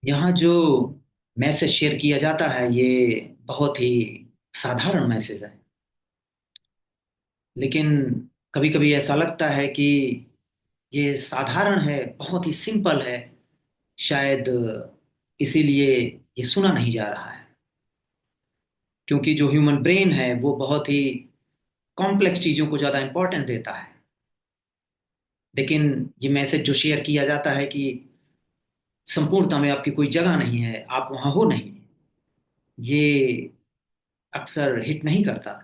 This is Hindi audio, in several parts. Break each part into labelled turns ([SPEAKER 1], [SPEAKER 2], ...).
[SPEAKER 1] यहाँ जो मैसेज शेयर किया जाता है ये बहुत ही साधारण मैसेज है। लेकिन कभी कभी ऐसा लगता है कि ये साधारण है, बहुत ही सिंपल है। शायद इसीलिए ये सुना नहीं जा रहा है, क्योंकि जो ह्यूमन ब्रेन है वो बहुत ही कॉम्प्लेक्स चीज़ों को ज़्यादा इंपॉर्टेंस देता है। लेकिन ये मैसेज जो शेयर किया जाता है कि संपूर्णता में आपकी कोई जगह नहीं है, आप वहाँ हो नहीं, ये अक्सर हिट नहीं करता।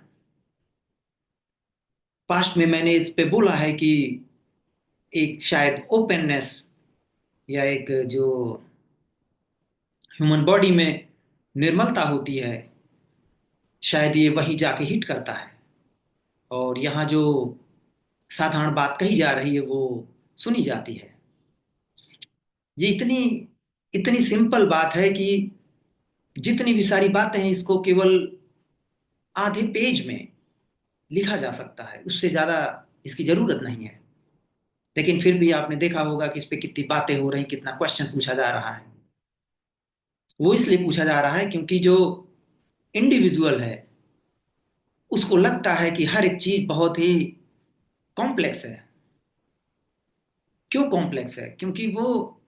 [SPEAKER 1] पास्ट में मैंने इस पे बोला है कि एक शायद ओपननेस या एक जो ह्यूमन बॉडी में निर्मलता होती है, शायद ये वही जाके हिट करता है। और यहाँ जो साधारण बात कही जा रही है वो सुनी जाती है। ये इतनी इतनी सिंपल बात है कि जितनी भी सारी बातें हैं इसको केवल आधे पेज में लिखा जा सकता है, उससे ज्यादा इसकी जरूरत नहीं है। लेकिन फिर भी आपने देखा होगा कि इस पे कितनी बातें हो रही, कितना क्वेश्चन पूछा जा रहा है। वो इसलिए पूछा जा रहा है क्योंकि जो इंडिविजुअल है उसको लगता है कि हर एक चीज बहुत ही कॉम्प्लेक्स है। क्यों कॉम्प्लेक्स है? क्योंकि वो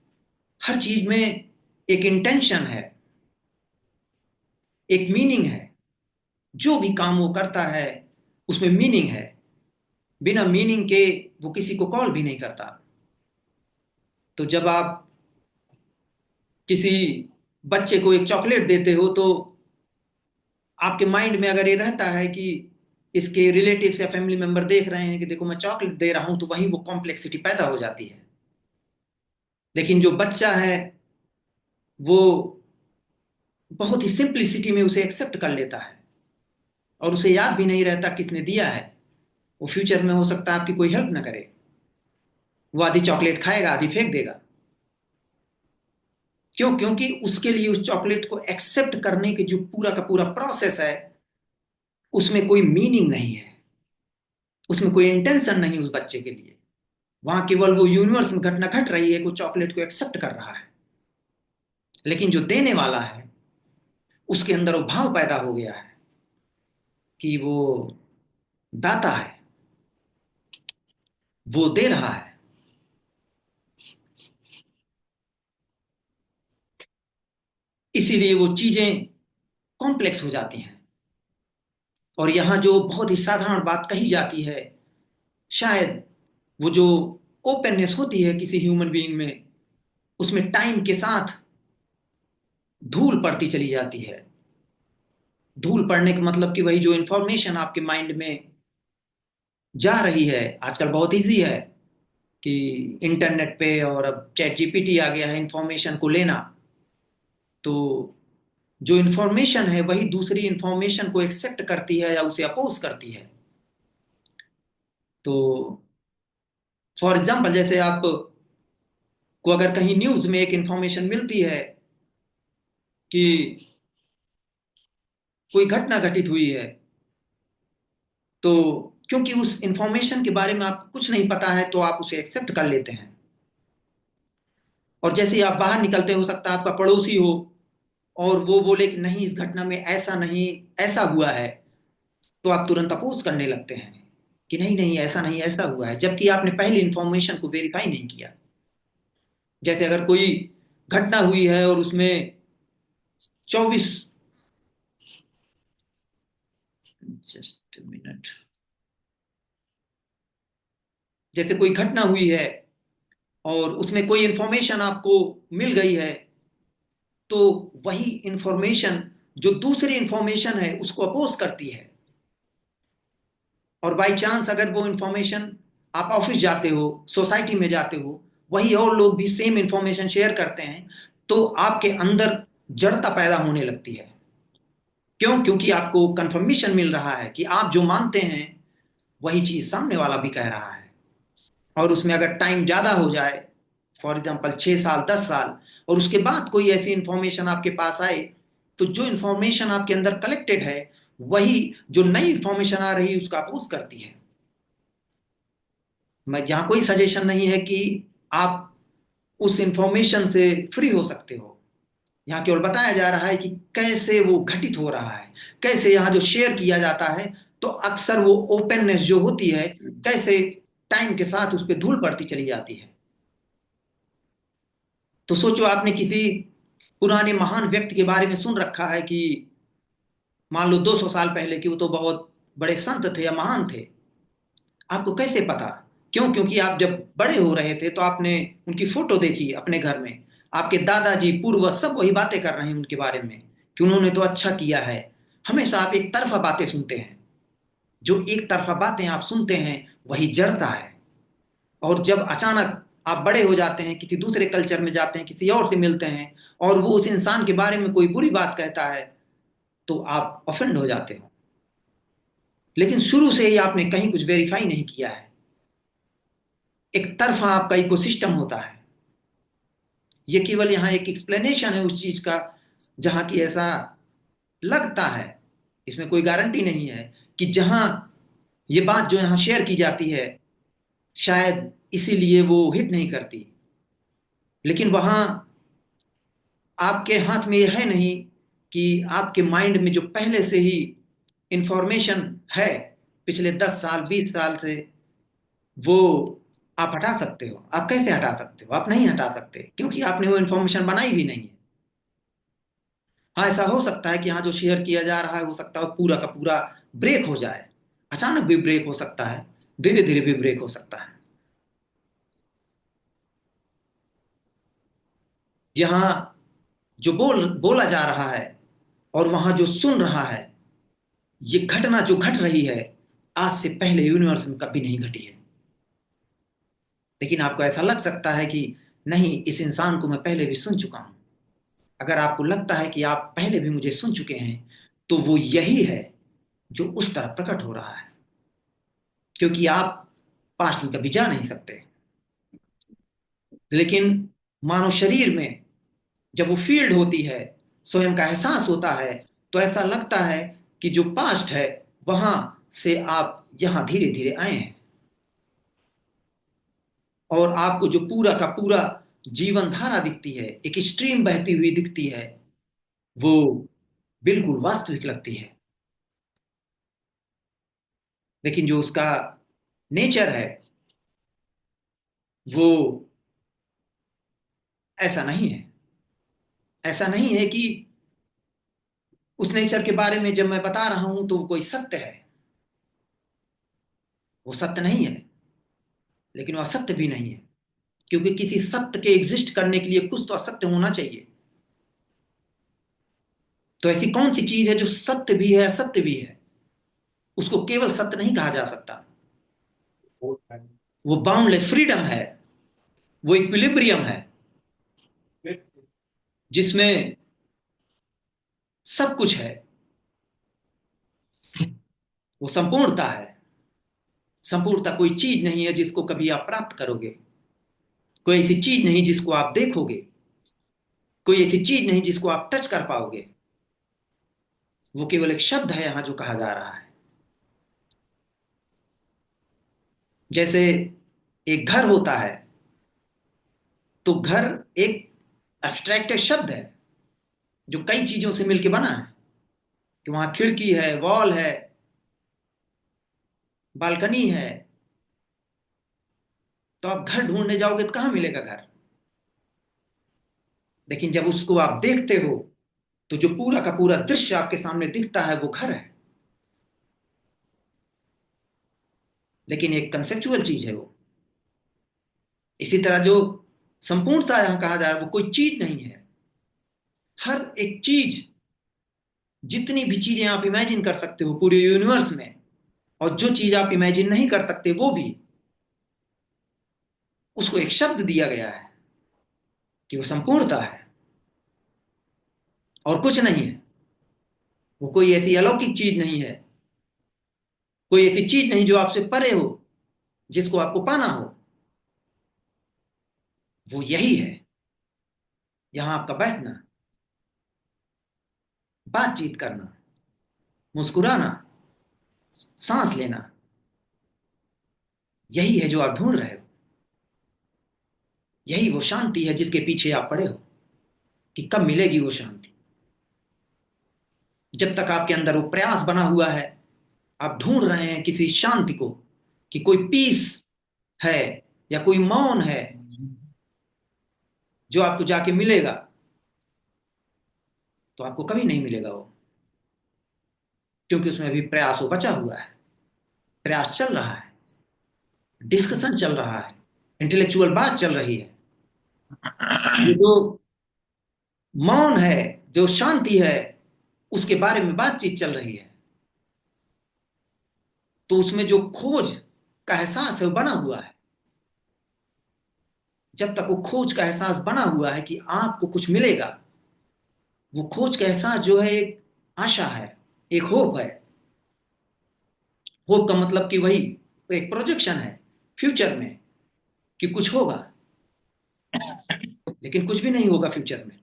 [SPEAKER 1] हर चीज में एक इंटेंशन है, एक मीनिंग है। जो भी काम वो करता है उसमें मीनिंग है। बिना मीनिंग के वो किसी को कॉल भी नहीं करता। तो जब आप किसी बच्चे को एक चॉकलेट देते हो तो आपके माइंड में अगर ये रहता है कि इसके रिलेटिव्स या फैमिली मेंबर देख रहे हैं कि देखो मैं चॉकलेट दे रहा हूं, तो वहीं वो कॉम्प्लेक्सिटी पैदा हो जाती है। लेकिन जो बच्चा है वो बहुत ही सिंप्लिसिटी में उसे एक्सेप्ट कर लेता है और उसे याद भी नहीं रहता किसने दिया है। वो फ्यूचर में हो सकता है आपकी कोई हेल्प ना करे, वो आधी चॉकलेट खाएगा, आधी फेंक देगा। क्यों? क्योंकि उसके लिए उस चॉकलेट को एक्सेप्ट करने के जो पूरा का पूरा प्रोसेस है उसमें कोई मीनिंग नहीं है, उसमें कोई इंटेंशन नहीं उस बच्चे के लिए। वहां केवल वो यूनिवर्स में घटना घट रही है कि वो चॉकलेट को एक्सेप्ट कर रहा है। लेकिन जो देने वाला है उसके अंदर वो भाव पैदा हो गया है कि वो दाता है, वो दे रहा है। इसीलिए वो चीजें कॉम्प्लेक्स हो जाती हैं। और यहां जो बहुत ही साधारण बात कही जाती है, शायद वो जो ओपननेस होती है किसी ह्यूमन बीइंग में, उसमें टाइम के साथ धूल पड़ती चली जाती है। धूल पड़ने का मतलब कि वही जो इंफॉर्मेशन आपके माइंड में जा रही है। आजकल बहुत इजी है कि इंटरनेट पे और अब चैट जीपीटी आ गया है इंफॉर्मेशन को लेना। तो जो इंफॉर्मेशन है वही दूसरी इंफॉर्मेशन को एक्सेप्ट करती है या उसे अपोज करती है। तो फॉर एग्जाम्पल जैसे आप को अगर कहीं न्यूज में एक इंफॉर्मेशन मिलती है कि कोई घटना घटित हुई है, तो क्योंकि उस इंफॉर्मेशन के बारे में आपको कुछ नहीं पता है तो आप उसे एक्सेप्ट कर लेते हैं। और जैसे ही आप बाहर निकलते हो सकता है आपका पड़ोसी हो और वो बोले कि नहीं इस घटना में ऐसा नहीं, ऐसा हुआ है, तो आप तुरंत अपोज करने लगते हैं कि नहीं नहीं ऐसा नहीं, ऐसा हुआ है, जबकि आपने पहले इंफॉर्मेशन को वेरीफाई नहीं किया। जैसे अगर कोई घटना हुई है और उसमें 24, जस्ट मिनट, जैसे कोई घटना हुई है और उसमें कोई इंफॉर्मेशन आपको मिल गई है, तो वही इंफॉर्मेशन जो दूसरी इंफॉर्मेशन है उसको अपोज करती है। और बाई चांस अगर वो इंफॉर्मेशन, आप ऑफिस जाते हो, सोसाइटी में जाते हो, वही और लोग भी सेम इंफॉर्मेशन शेयर करते हैं, तो आपके अंदर जड़ता पैदा होने लगती है। क्यों? क्योंकि आपको कंफर्मेशन मिल रहा है कि आप जो मानते हैं वही चीज सामने वाला भी कह रहा है। और उसमें अगर टाइम ज्यादा हो जाए, फॉर एग्जाम्पल 6 साल 10 साल, और उसके बाद कोई ऐसी इंफॉर्मेशन आपके पास आए, तो जो इंफॉर्मेशन आपके अंदर कलेक्टेड है वही जो नई इंफॉर्मेशन आ रही है उसका अपोज करती है। मैं यहाँ कोई सजेशन नहीं है कि आप उस इंफॉर्मेशन से फ्री हो सकते हो। यहाँ केवल बताया जा रहा है कि कैसे वो घटित हो रहा है, कैसे यहाँ जो शेयर किया जाता है तो अक्सर वो ओपननेस जो होती है कैसे टाइम के साथ उस पर धूल पड़ती चली जाती है। तो सोचो आपने किसी पुराने महान व्यक्ति के बारे में सुन रखा है कि मान लो 200 साल पहले कि वो तो बहुत बड़े संत थे या महान थे, आपको कैसे पता? क्यों? क्योंकि आप जब बड़े हो रहे थे तो आपने उनकी फोटो देखी अपने घर में, आपके दादाजी पूर्वज सब वही बातें कर रहे हैं उनके बारे में कि उन्होंने तो अच्छा किया है। हमेशा आप एक तरफा बातें सुनते हैं, जो एक तरफा बातें आप सुनते हैं वही जड़ता है। और जब अचानक आप बड़े हो जाते हैं, किसी दूसरे कल्चर में जाते हैं, किसी और से मिलते हैं और वो उस इंसान के बारे में कोई बुरी बात कहता है तो आप ऑफेंड हो जाते हो। लेकिन शुरू से ही आपने कहीं कुछ वेरीफाई नहीं किया है, एक तरफा आपका इकोसिस्टम होता है। ये केवल यहाँ एक एक्सप्लेनेशन है उस चीज का जहां की ऐसा लगता है, इसमें कोई गारंटी नहीं है कि जहां ये बात जो यहाँ शेयर की जाती है शायद इसीलिए वो हिट नहीं करती। लेकिन वहां आपके हाथ में ये है नहीं कि आपके माइंड में जो पहले से ही इंफॉर्मेशन है पिछले 10 साल 20 साल से, वो आप हटा सकते हो। आप कैसे हटा सकते हो? आप नहीं हटा सकते क्योंकि आपने वो इंफॉर्मेशन बनाई भी नहीं है। हाँ, ऐसा हो सकता है कि यहाँ जो शेयर किया जा रहा है हो सकता है पूरा का पूरा ब्रेक हो जाए, अचानक भी ब्रेक हो सकता है, धीरे धीरे भी ब्रेक हो सकता है। यहाँ जो बोला जा रहा है और वहां जो सुन रहा है, ये घटना जो घट रही है आज से पहले यूनिवर्स में कभी नहीं घटी है। लेकिन आपको ऐसा लग सकता है कि नहीं, इस इंसान को मैं पहले भी सुन चुका हूं। अगर आपको लगता है कि आप पहले भी मुझे सुन चुके हैं तो वो यही है जो उस तरह प्रकट हो रहा है, क्योंकि आप पास्ट में कभी जा नहीं सकते। लेकिन मानव शरीर में जब वो फील्ड होती है, स्वयं का एहसास होता है, तो ऐसा लगता है कि जो पास्ट है वहां से आप यहां धीरे धीरे आए हैं और आपको जो पूरा का पूरा जीवन धारा दिखती है, एक स्ट्रीम बहती हुई दिखती है, वो बिल्कुल वास्तविक लगती है। लेकिन जो उसका नेचर है वो ऐसा नहीं है। ऐसा नहीं है कि उस नेचर के बारे में जब मैं बता रहा हूं तो वो कोई सत्य है। वो सत्य नहीं है, लेकिन वो असत्य भी नहीं है, क्योंकि किसी सत्य के एग्जिस्ट करने के लिए कुछ तो असत्य होना चाहिए। तो ऐसी कौन सी चीज है जो सत्य भी है असत्य भी है? उसको केवल सत्य नहीं कहा जा सकता। वो बाउंडलेस फ्रीडम है, वो इक्विलिब्रियम है जिसमें सब कुछ है। वो संपूर्णता है। संपूर्णता कोई चीज नहीं है जिसको कभी आप प्राप्त करोगे, कोई ऐसी चीज नहीं जिसको आप देखोगे, कोई ऐसी चीज नहीं जिसको आप टच कर पाओगे। वो केवल एक शब्द है यहां जो कहा जा रहा है। जैसे एक घर होता है तो घर एक एब्स्ट्रैक्ट शब्द है जो कई चीजों से मिलकर बना है, कि वहां खिड़की है, वॉल है, बालकनी है। तो आप घर ढूंढने जाओगे तो कहां मिलेगा घर? लेकिन जब उसको आप देखते हो तो जो पूरा का पूरा दृश्य आपके सामने दिखता है वो घर है। लेकिन एक कंसेप्चुअल चीज है वो। इसी तरह जो संपूर्णता यहां कहा जा रहा है वो कोई चीज नहीं है। हर एक चीज, जितनी भी चीजें आप इमेजिन कर सकते हो पूरे यूनिवर्स में, और जो चीज आप इमेजिन नहीं कर सकते वो भी, उसको एक शब्द दिया गया है कि वो संपूर्णता है और कुछ नहीं है। वो कोई ऐसी अलौकिक चीज नहीं है, कोई ऐसी चीज नहीं जो आपसे परे हो, जिसको आपको पाना हो। वो यही है। यहां आपका बैठना, बातचीत करना, मुस्कुराना, सांस लेना, यही है जो आप ढूंढ रहे हो। यही वो शांति है जिसके पीछे आप पड़े हो। कि कब मिलेगी वो शांति। जब तक आपके अंदर वो प्रयास बना हुआ है, आप ढूंढ रहे हैं किसी शांति को, कि कोई पीस है या कोई मौन है जो आपको जाके मिलेगा, तो आपको कभी नहीं मिलेगा वो, क्योंकि उसमें अभी प्रयास वो बचा हुआ है। प्रयास चल रहा है, डिस्कशन चल रहा है, इंटेलेक्चुअल बात चल रही है। ये जो मौन है, जो शांति है, उसके बारे में बातचीत चल रही है। तो उसमें जो खोज का एहसास है वो बना हुआ है। जब तक वो खोज का एहसास बना हुआ है कि आपको कुछ मिलेगा, वो खोज का एहसास जो है एक आशा है, एक होप है। होप का मतलब कि वही एक प्रोजेक्शन है फ्यूचर में, कि कुछ होगा। लेकिन कुछ भी नहीं होगा फ्यूचर में,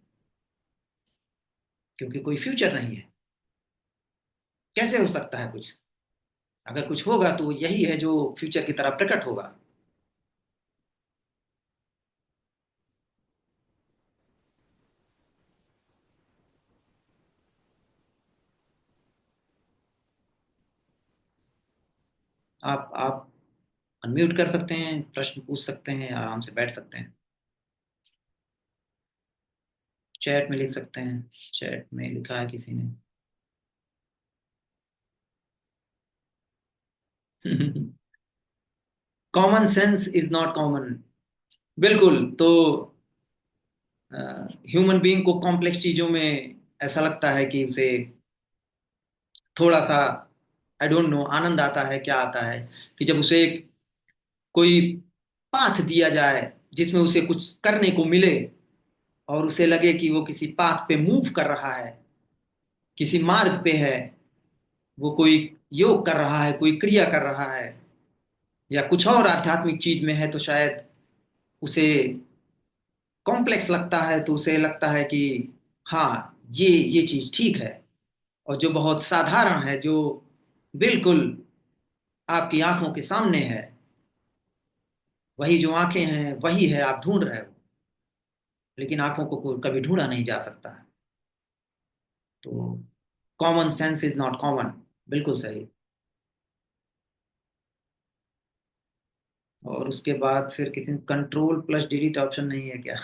[SPEAKER 1] क्योंकि कोई फ्यूचर नहीं है। कैसे हो सकता है कुछ? अगर कुछ होगा तो यही है जो फ्यूचर की तरह प्रकट होगा। आप अनम्यूट कर सकते हैं, प्रश्न पूछ सकते हैं, आराम से बैठ सकते हैं। चैट में लिख सकते हैं, चैट में लिखा है किसी ने। Common sense is not common. बिल्कुल। तो ह्यूमन बीइंग को कॉम्प्लेक्स चीजों में ऐसा लगता है कि उसे थोड़ा सा, आई डोंट नो, आनंद आता है, क्या आता है, कि जब उसे एक कोई पाथ दिया जाए जिसमें उसे कुछ करने को मिले, और उसे लगे कि वो किसी पाथ पे मूव कर रहा है, किसी मार्ग पे है, वो कोई योग कर रहा है, कोई क्रिया कर रहा है, या कुछ और आध्यात्मिक चीज में है, तो शायद उसे कॉम्प्लेक्स लगता है। तो उसे लगता है कि हाँ, ये चीज ठीक है। और जो बहुत साधारण है, जो बिल्कुल आपकी आंखों के सामने है, वही जो आंखें हैं वही है, आप ढूंढ रहे हो, लेकिन आंखों को कभी ढूंढा नहीं जा सकता है। तो common sense is not common. बिल्कुल सही। और उसके बाद फिर किसी कंट्रोल प्लस डिलीट ऑप्शन नहीं है क्या?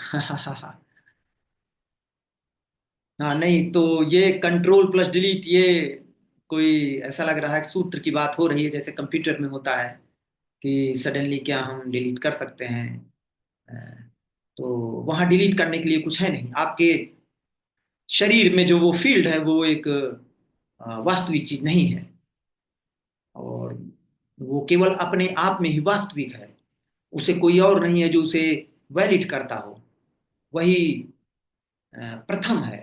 [SPEAKER 1] हाँ, नहीं तो ये कंट्रोल प्लस डिलीट, ये कोई ऐसा लग रहा है कि सूत्र की बात हो रही है, जैसे कंप्यूटर में होता है कि सडनली क्या हम डिलीट कर सकते हैं। अ, तो वहां डिलीट करने के लिए कुछ है नहीं। आपके शरीर में जो वो फील्ड है, वो एक वास्तविक चीज नहीं है, और वो केवल अपने आप में ही वास्तविक है। उसे कोई और नहीं है जो उसे वैलिड करता हो। वही प्रथम है,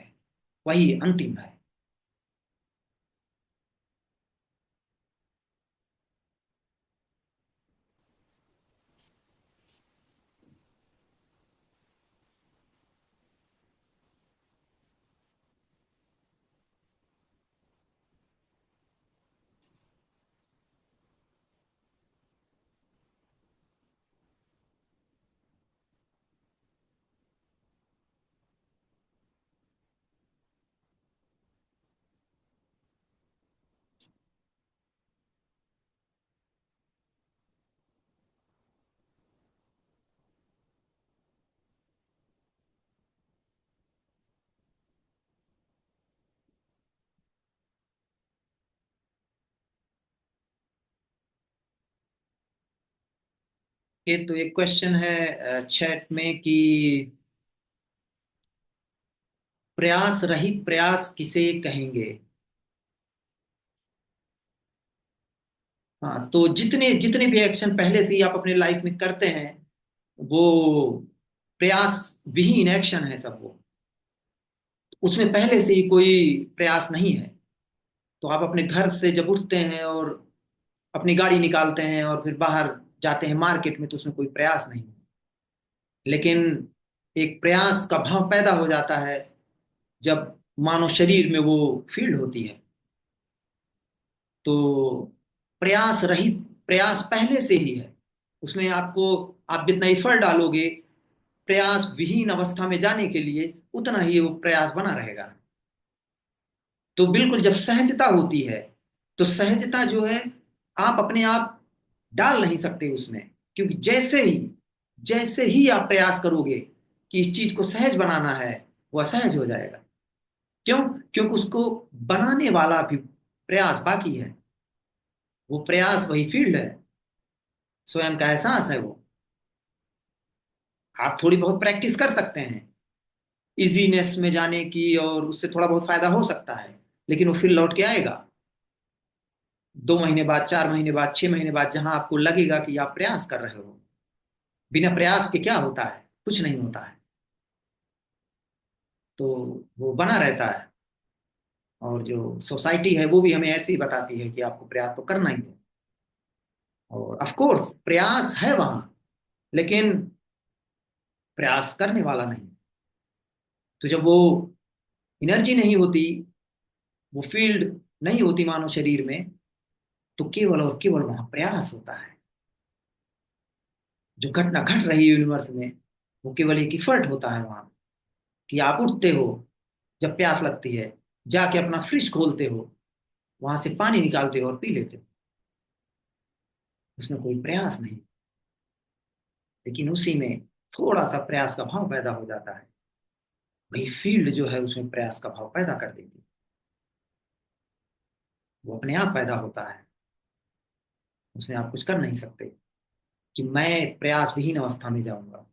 [SPEAKER 1] वही अंतिम है। ये तो एक क्वेश्चन है चैट में कि प्रयास रहित प्रयास किसे कहेंगे? हाँ, तो जितने जितने भी एक्शन पहले से ही आप अपने लाइफ में करते हैं, वो प्रयास विहीन एक्शन है सब वो। उसमें पहले से ही कोई प्रयास नहीं है। तो आप अपने घर से जब उठते हैं और अपनी गाड़ी निकालते हैं और फिर बाहर जाते हैं मार्केट में, तो उसमें कोई प्रयास नहीं है। लेकिन एक प्रयास का भाव पैदा हो जाता है जब मानव शरीर में वो फील्ड होती है। तो प्रयास रहित प्रयास पहले से ही है। उसमें आपको, आप जितना एफर्ट डालोगे प्रयास विहीन अवस्था में जाने के लिए, उतना ही वो प्रयास बना रहेगा। तो बिल्कुल जब सहजता होती है, तो सहजता जो है आप अपने आप डाल नहीं सकते उसमें, क्योंकि जैसे ही आप प्रयास करोगे कि इस चीज को सहज बनाना है, वह सहज हो जाएगा। क्यों? क्योंकि उसको बनाने वाला भी प्रयास बाकी है। वो प्रयास वही फील्ड है, स्वयं का एहसास है वो। आप थोड़ी बहुत प्रैक्टिस कर सकते हैं इजीनेस में जाने की, और उससे थोड़ा बहुत फायदा हो सकता है, लेकिन वो फिर लौट के आएगा 2 महीने बाद, 4 महीने बाद, 6 महीने बाद, जहां आपको लगेगा कि आप प्रयास कर रहे हो। बिना प्रयास के क्या होता है? कुछ नहीं होता है। तो वो बना रहता है। और जो सोसाइटी है वो भी हमें ऐसे ही बताती है कि आपको प्रयास तो करना ही है। और ऑफ कोर्स प्रयास है वहां, लेकिन प्रयास करने वाला नहीं। तो जब वो एनर्जी नहीं होती, वो फील्ड नहीं होती मानव शरीर में, तो केवल और केवल वहां प्रयास होता है। जो घटना घट रही है यूनिवर्स में, वो केवल एक इफर्ट होता है वहां। कि आप उठते हो जब प्यास लगती है, जाके अपना फ्रिज खोलते हो, वहां से पानी निकालते हो और पी लेते हो। उसमें कोई प्रयास नहीं, लेकिन उसी में थोड़ा सा प्रयास का भाव पैदा हो जाता है। वही फील्ड जो है उसमें प्रयास का भाव पैदा कर देती है। वो अपने आप पैदा होता है, उसमें आप कुछ कर नहीं सकते कि मैं प्रयास विहीन अवस्था में जाऊंगा।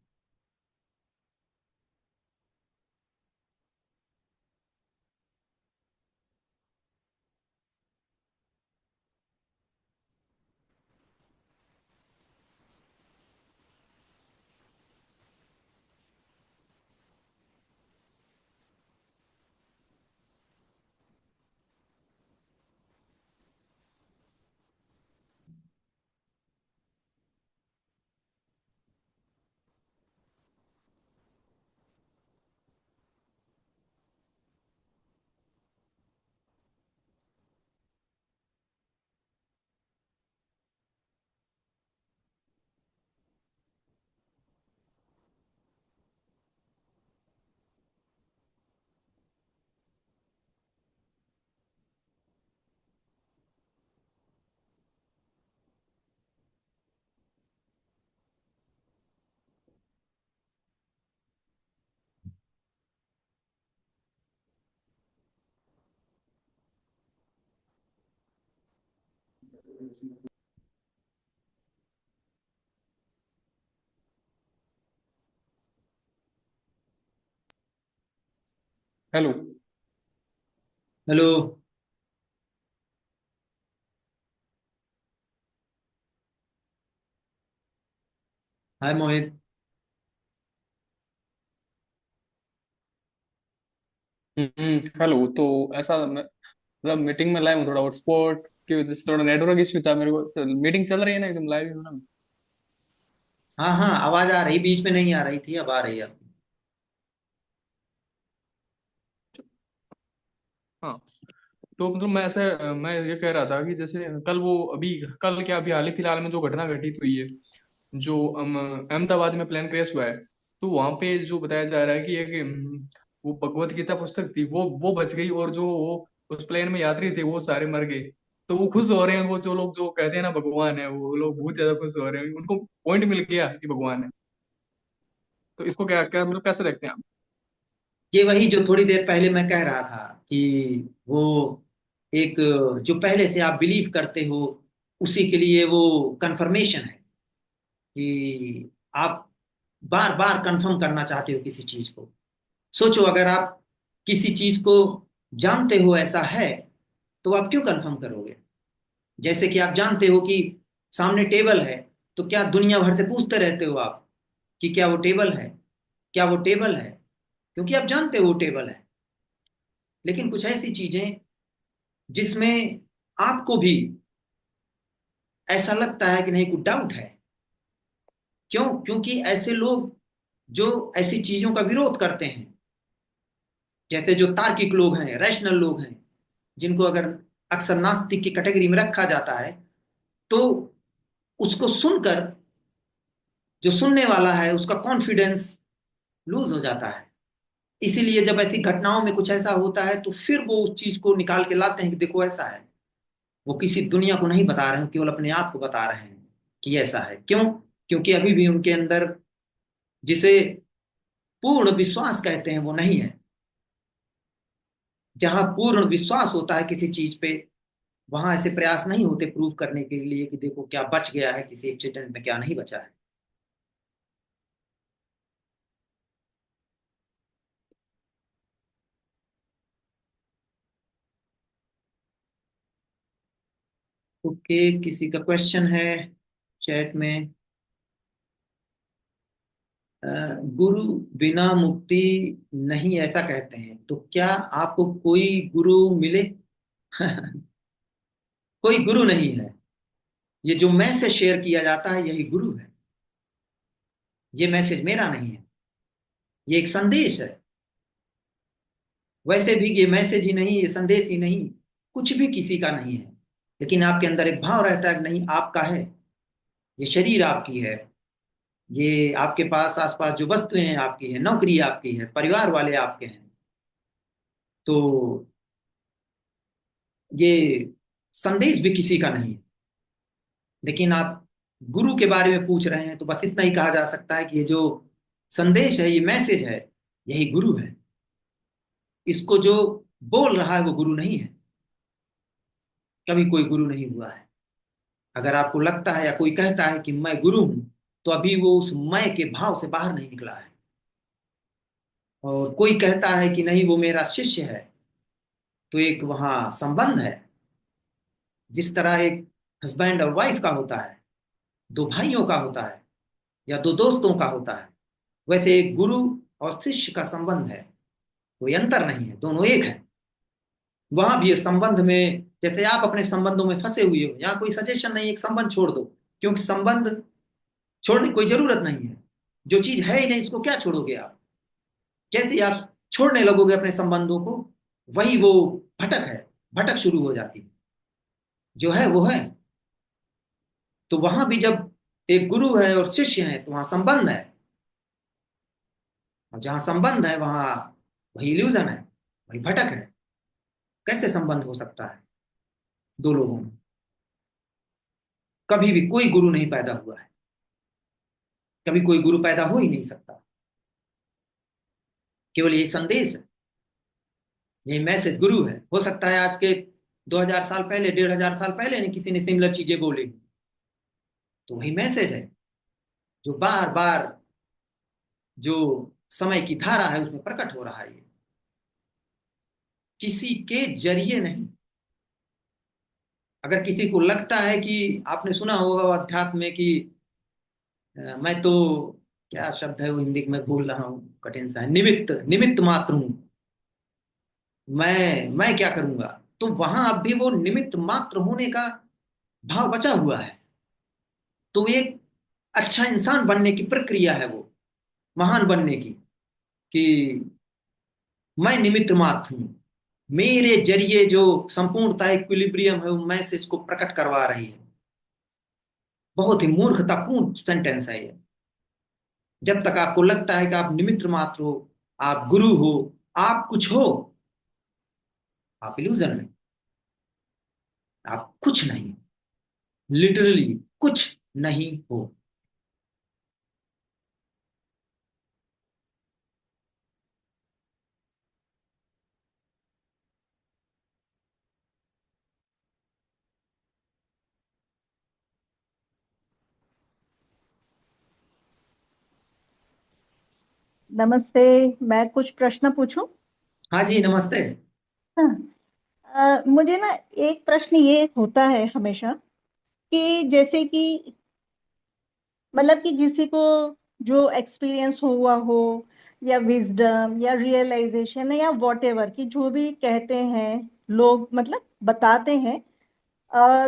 [SPEAKER 2] हेलो।
[SPEAKER 1] हेलो। हाय मोहित।
[SPEAKER 2] हेलो। तो ऐसा मैं मतलब मीटिंग में लाइव हूँ, थोड़ा हॉटस्पॉट की वजह से थोड़ा नेटवर्क इश्यू था मेरे को। मीटिंग चल रही है ना, एकदम लाइव ही हूँ ना।
[SPEAKER 1] हाँ हाँ, आवाज आ रही, बीच में नहीं आ रही थी, अब आ रही है।
[SPEAKER 2] हाँ। तो मतलब मैं ये कह रहा था कि जैसे कल वो अभी कल क्या अभी हाल ही फिलहाल में जो घटना घटित हुई है, जो अहमदाबाद में प्लेन क्रैश हुआ है। तो वहां पे जो बताया जा रहा है कि एक वो भगवत गीता पुस्तक थी, वो बच गई, और जो वो उस प्लेन में यात्री थे वो सारे मर गए। तो वो खुश हो रहे हैं, वो जो लोग जो कहते हैं ना भगवान है, वो लोग बहुत ज्यादा खुश हो रहे हैं, उनको पॉइंट मिल गया कि भगवान है। तो इसको क्या क्या मतलब कैसे देखते हैं आप?
[SPEAKER 1] ये वही जो थोड़ी देर पहले मैं कह रहा था कि वो एक, जो पहले से आप बिलीव करते हो, उसी के लिए वो कंफर्मेशन है कि आप बार बार कंफर्म करना चाहते हो किसी चीज को। सोचो, अगर आप किसी चीज को जानते हो ऐसा है, तो आप क्यों कंफर्म करोगे? जैसे कि आप जानते हो कि सामने टेबल है, तो क्या दुनिया भर से पूछते रहते हो आप कि क्या वो टेबल है, क्या वो टेबल है? क्योंकि आप जानते हो वो टेबल है। लेकिन कुछ ऐसी चीजें जिसमें आपको भी ऐसा लगता है कि नहीं, कुछ डाउट है। क्यों? क्योंकि ऐसे लोग जो ऐसी चीजों का विरोध करते हैं, जैसे जो तार्किक लोग हैं, रैशनल लोग हैं, जिनको अगर अक्सर नास्तिक की कैटेगरी में रखा जाता है, तो उसको सुनकर जो सुनने वाला है उसका कॉन्फिडेंस लूज हो जाता है। इसीलिए जब ऐसी घटनाओं में कुछ ऐसा होता है तो फिर वो उस चीज को निकाल के लाते हैं कि देखो ऐसा है। वो किसी दुनिया को नहीं बता रहे हैं, केवल अपने आप को बता रहे हैं कि ऐसा है। क्यों? क्योंकि अभी भी उनके अंदर जिसे पूर्ण विश्वास कहते हैं वो नहीं है। जहां पूर्ण विश्वास होता है किसी चीज पे, वहां ऐसे प्रयास नहीं होते प्रूव करने के लिए कि देखो क्या बच गया है किसी एक्सीडेंट में, क्या नहीं बचा है। ओके, किसी का क्वेश्चन है चैट में? अ, गुरु बिना मुक्ति नहीं ऐसा कहते हैं, तो क्या आपको कोई गुरु मिले? कोई गुरु नहीं है। ये जो मैसेज शेयर किया जाता है यही गुरु है। ये मैसेज मेरा नहीं है, ये एक संदेश है। वैसे भी ये मैसेज ही नहीं, ये संदेश ही नहीं, कुछ भी किसी का नहीं है। लेकिन आपके अंदर एक भाव रहता है कि नहीं आपका है, ये शरीर आपकी है, ये आपके पास आसपास जो वस्तुएं हैं आपकी है, नौकरी आपकी है, परिवार वाले आपके हैं। तो ये संदेश भी किसी का नहीं है। लेकिन आप गुरु के बारे में पूछ रहे हैं तो बस इतना ही कहा जा सकता है कि ये जो संदेश है, ये मैसेज है, यही गुरु है। इसको जो बोल रहा है वो गुरु नहीं है। कभी कोई गुरु नहीं हुआ है। अगर आपको लगता है या कोई कहता है कि मैं गुरु हूं, तो अभी वो उस मैं के भाव से बाहर नहीं निकला है। और कोई कहता है कि नहीं वो मेरा शिष्य है, तो एक वहां संबंध है। जिस तरह एक हस्बैंड और वाइफ का होता है, दो भाइयों का होता है, या दो दोस्तों का होता है, वैसे एक गुरु और शिष्य का संबंध है। कोई अंतर नहीं है, दोनों एक है। वहां भी ये संबंध में, जैसे आप अपने संबंधों में फंसे हुए हो, यहाँ कोई सजेशन नहीं, एक संबंध छोड़ दो। क्योंकि संबंध छोड़ने की कोई जरूरत नहीं है। जो चीज है ही नहीं उसको क्या छोड़ोगे आप? जैसे ही आप छोड़ने लगोगे अपने संबंधों को, वही वो भटक है, भटक शुरू हो जाती है। जो है वो है। तो वहां भी जब एक गुरु है और शिष्य है तो वहां संबंध है। और जहां संबंध है वहां वही इल्यूजन है, वही भटक है। कैसे संबंध हो सकता है दो लोगों में? कभी भी कोई गुरु नहीं पैदा हुआ है, कभी कोई गुरु पैदा हो ही नहीं सकता। केवल यही संदेश है, यही मैसेज गुरु है। हो सकता है आज के 2000 साल पहले, 1500 साल पहले ने किसी ने सिमिलर चीजें बोली, तो वही मैसेज है जो बार बार जो समय की धारा है उसमें प्रकट हो रहा है। ये किसी के जरिए नहीं। अगर किसी को लगता है कि आपने सुना होगा वो अध्यात्म में कि मैं तो, क्या शब्द है वो हिंदी में भूल रहा हूँ, कठिन सा है, निमित्त निमित्त मात्र हूं, मैं क्या करूंगा। तो वहां अब भी वो निमित्त मात्र होने का भाव बचा हुआ है। तो एक अच्छा इंसान बनने की प्रक्रिया है वो, महान बनने की, कि मैं निमित्त मात्र हूं, मेरे जरिए जो संपूर्णता इक्विलिब्रियम है वो मैसेज को प्रकट करवा रही है। बहुत ही मूर्खतापूर्ण सेंटेंस है ये। जब तक आपको लगता है कि आप निमित्त मात्र हो, आप गुरु हो, आप कुछ हो, आप इल्यूजन में, आप कुछ नहीं, लिटरली कुछ नहीं हो।
[SPEAKER 3] नमस्ते। मैं कुछ प्रश्न पूछूं?
[SPEAKER 1] हाँ जी, नमस्ते।
[SPEAKER 3] हाँ। मुझे ना एक प्रश्न ये होता है हमेशा कि जैसे कि मतलब कि किसी को जो एक्सपीरियंस हुआ हो या विजडम या रियलाइजेशन या वॉट एवर की जो भी कहते हैं लोग, मतलब बताते हैं।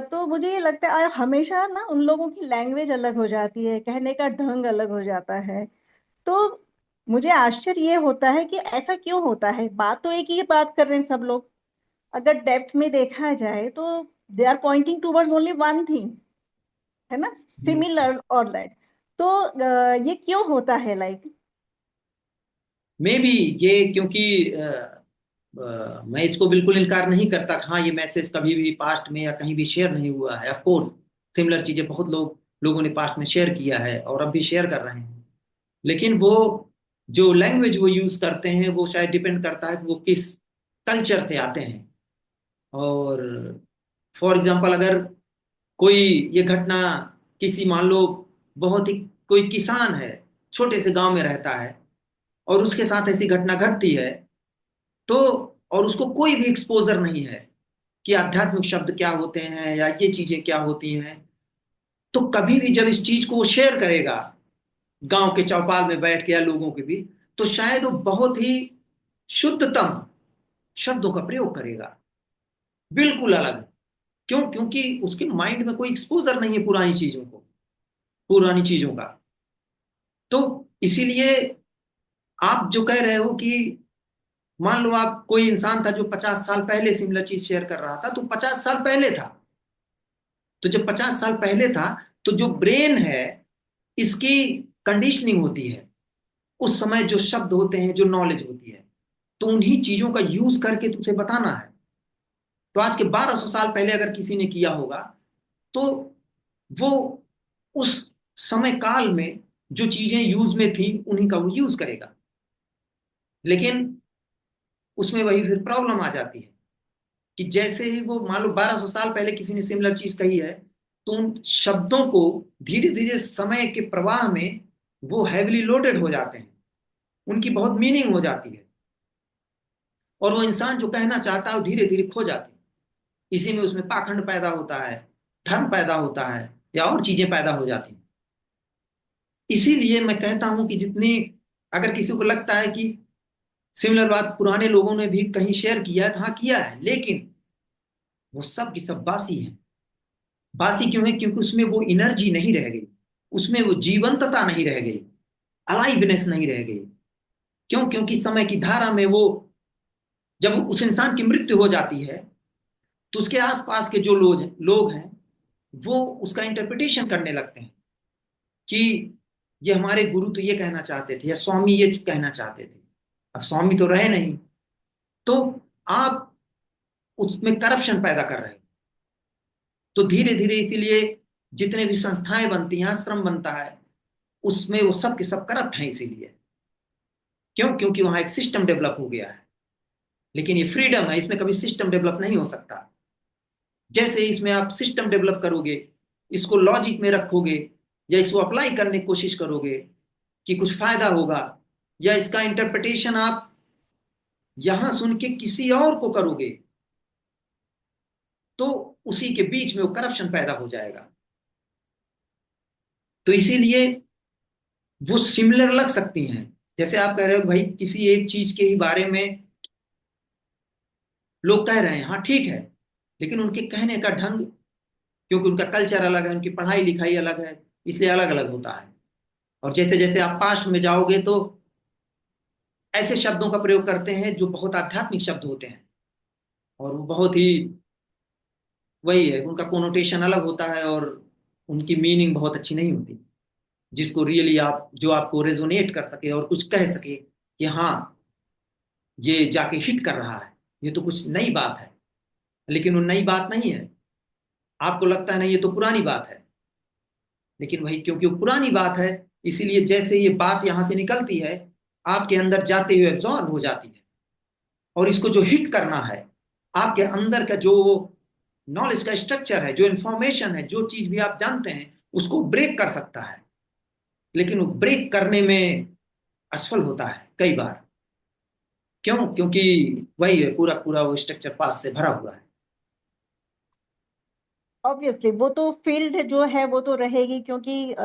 [SPEAKER 3] तो मुझे ये लगता है और हमेशा ना उन लोगों की लैंग्वेज अलग हो जाती है, कहने का ढंग अलग हो जाता है। तो मुझे आश्चर्य ये होता है कि ऐसा क्यों होता है। बात तो एक ही बात कर रहे हैं सब लोग। अगर डेप्थ में देखा जाए तो they are pointing towards only one thing, है ना, सिमिलर और दैट। तो ये क्यों होता है लाइक?
[SPEAKER 1] मे भी ये क्योंकि मैं इसको बिल्कुल इनकार नहीं करता कि हाँ ये मैसेज कभी भी पास्ट में या कहीं भी शेयर नहीं हुआ है। ऑफ कोर्स सिमिलर चीजें बहुत लोगों ने पास्ट में शेयर किया है और अब भी शेयर कर रहे हैं। लेकिन वो जो लैंग्वेज वो यूज करते हैं वो शायद डिपेंड करता है कि वो किस कल्चर से आते हैं। और फॉर एग्जाम्पल अगर कोई ये घटना किसी मान लो बहुत ही कोई किसान है, छोटे से गांव में रहता है और उसके साथ ऐसी घटना घटती है, तो और उसको कोई भी एक्सपोजर नहीं है कि आध्यात्मिक शब्द क्या होते हैं या ये चीजें क्या होती हैं, तो कभी भी जब इस चीज को वो शेयर करेगा गांव के चौपाल में बैठ के या लोगों के बीच, तो शायद वो बहुत ही शुद्धतम शब्दों का प्रयोग करेगा, बिल्कुल अलग। क्यों? क्योंकि उसके माइंड में कोई एक्सपोजर नहीं है पुरानी चीजों का। तो इसीलिए आप जो कह रहे हो कि मान लो आप कोई इंसान था जो 50 साल पहले सिमिलर चीज शेयर कर रहा था, तो 50 साल पहले था। तो जब 50 साल पहले था, तो जो ब्रेन है इसकी कंडीशनिंग होती है, उस समय जो शब्द होते हैं, जो नॉलेज होती है, तो उन्हीं चीजों का यूज करके तुझे बताना है। तो आज के 1200 साल पहले अगर किसी ने किया होगा, तो वो उस समय काल में जो चीजें यूज में थी उन्हीं का वो यूज करेगा। लेकिन उसमें वही फिर प्रॉब्लम आ जाती है कि जैसे ही वो मान लो 1200 साल पहले किसी ने सिमिलर चीज कही है, तो उन शब्दों को धीरे धीरे समय के प्रवाह में वो हैविली लोडेड हो जाते हैं, उनकी बहुत मीनिंग हो जाती है, और वो इंसान जो कहना चाहता है वो धीरे धीरे खो जाती है। इसी में उसमें पाखंड पैदा होता है, धर्म पैदा होता है, या और चीजें पैदा हो जाती हैं। इसीलिए मैं कहता हूं कि जितनी अगर किसी को लगता है कि सिमिलर बात पुराने लोगों ने भी कहीं शेयर किया है, तो हाँ किया है, लेकिन वो सब की सब बासी है। बासी क्यों है? क्योंकि उसमें वो एनर्जी नहीं रह गई, उसमें वो जीवंतता नहीं रह गई, अलाइवनेस नहीं रह गई। क्यों? क्योंकि समय की धारा में वो जब उस इंसान की मृत्यु हो जाती है, तो उसके आसपास के जो लोग हैं वो उसका इंटरप्रिटेशन करने लगते हैं कि ये हमारे गुरु तो ये कहना चाहते थे, या स्वामी ये कहना चाहते थे। अब स्वामी तो रहे नहीं, तो आप उसमें करप्शन पैदा कर रहे हो। तो धीरे धीरे इसीलिए जितने भी संस्थाएं बनती हैं, आश्रम बनता है, उसमें वो सब के सब करप्ट हैं। इसीलिए क्यों? क्योंकि वहां एक सिस्टम डेवलप हो गया है। लेकिन ये फ्रीडम है, इसमें कभी सिस्टम डेवलप नहीं हो सकता। जैसे इसमें आप सिस्टम डेवलप करोगे, इसको लॉजिक में रखोगे, या इसको अप्लाई करने की कोशिश करोगे कि कुछ फायदा होगा, या इसका इंटरप्रिटेशन आप यहां सुन के किसी और को करोगे, तो उसी के बीच में वो करप्शन पैदा हो जाएगा। तो इसीलिए वो सिमिलर लग सकती हैं। जैसे आप कह रहे हो भाई किसी एक चीज के ही बारे में लोग कह रहे हैं, हाँ ठीक है, लेकिन उनके कहने का ढंग, क्योंकि उनका कल्चर अलग है, उनकी पढ़ाई लिखाई अलग है, इसलिए अलग अलग होता है। और जैसे जैसे आप पास्ट में जाओगे तो ऐसे शब्दों का प्रयोग करते हैं जो बहुत आध्यात्मिक शब्द होते हैं, और वो बहुत ही वही है, उनका कोनोटेशन अलग होता है, और उनकी मीनिंग बहुत अच्छी नहीं होती, जिसको रियली आप जो आपको रेजोनेट कर सके और कुछ कह सके कि हाँ ये जाके हिट कर रहा है, ये तो कुछ नई बात है। लेकिन वो नई बात नहीं है, आपको लगता है ना ये तो पुरानी बात है। लेकिन वही क्योंकि वो पुरानी बात है, इसीलिए जैसे ये बात यहां से निकलती है, आपके अंदर जाते हुए एब्जॉर्ब हो जाती है। और इसको जो हिट करना है, आपके अंदर का जो नॉलेज का स्ट्रक्चर है, जो इंफॉर्मेशन है, जो चीज भी आप जानते हैं, उसको ब्रेक कर सकता है। लेकिन वो ब्रेक करने में असफल होता है कई बार। क्यों? क्योंकि वही है, पूरा पूरा वो स्ट्रक्चर पास से भरा हुआ है।
[SPEAKER 3] ऑब्वियसली वो तो फील्ड जो है वो तो रहेगी, क्योंकि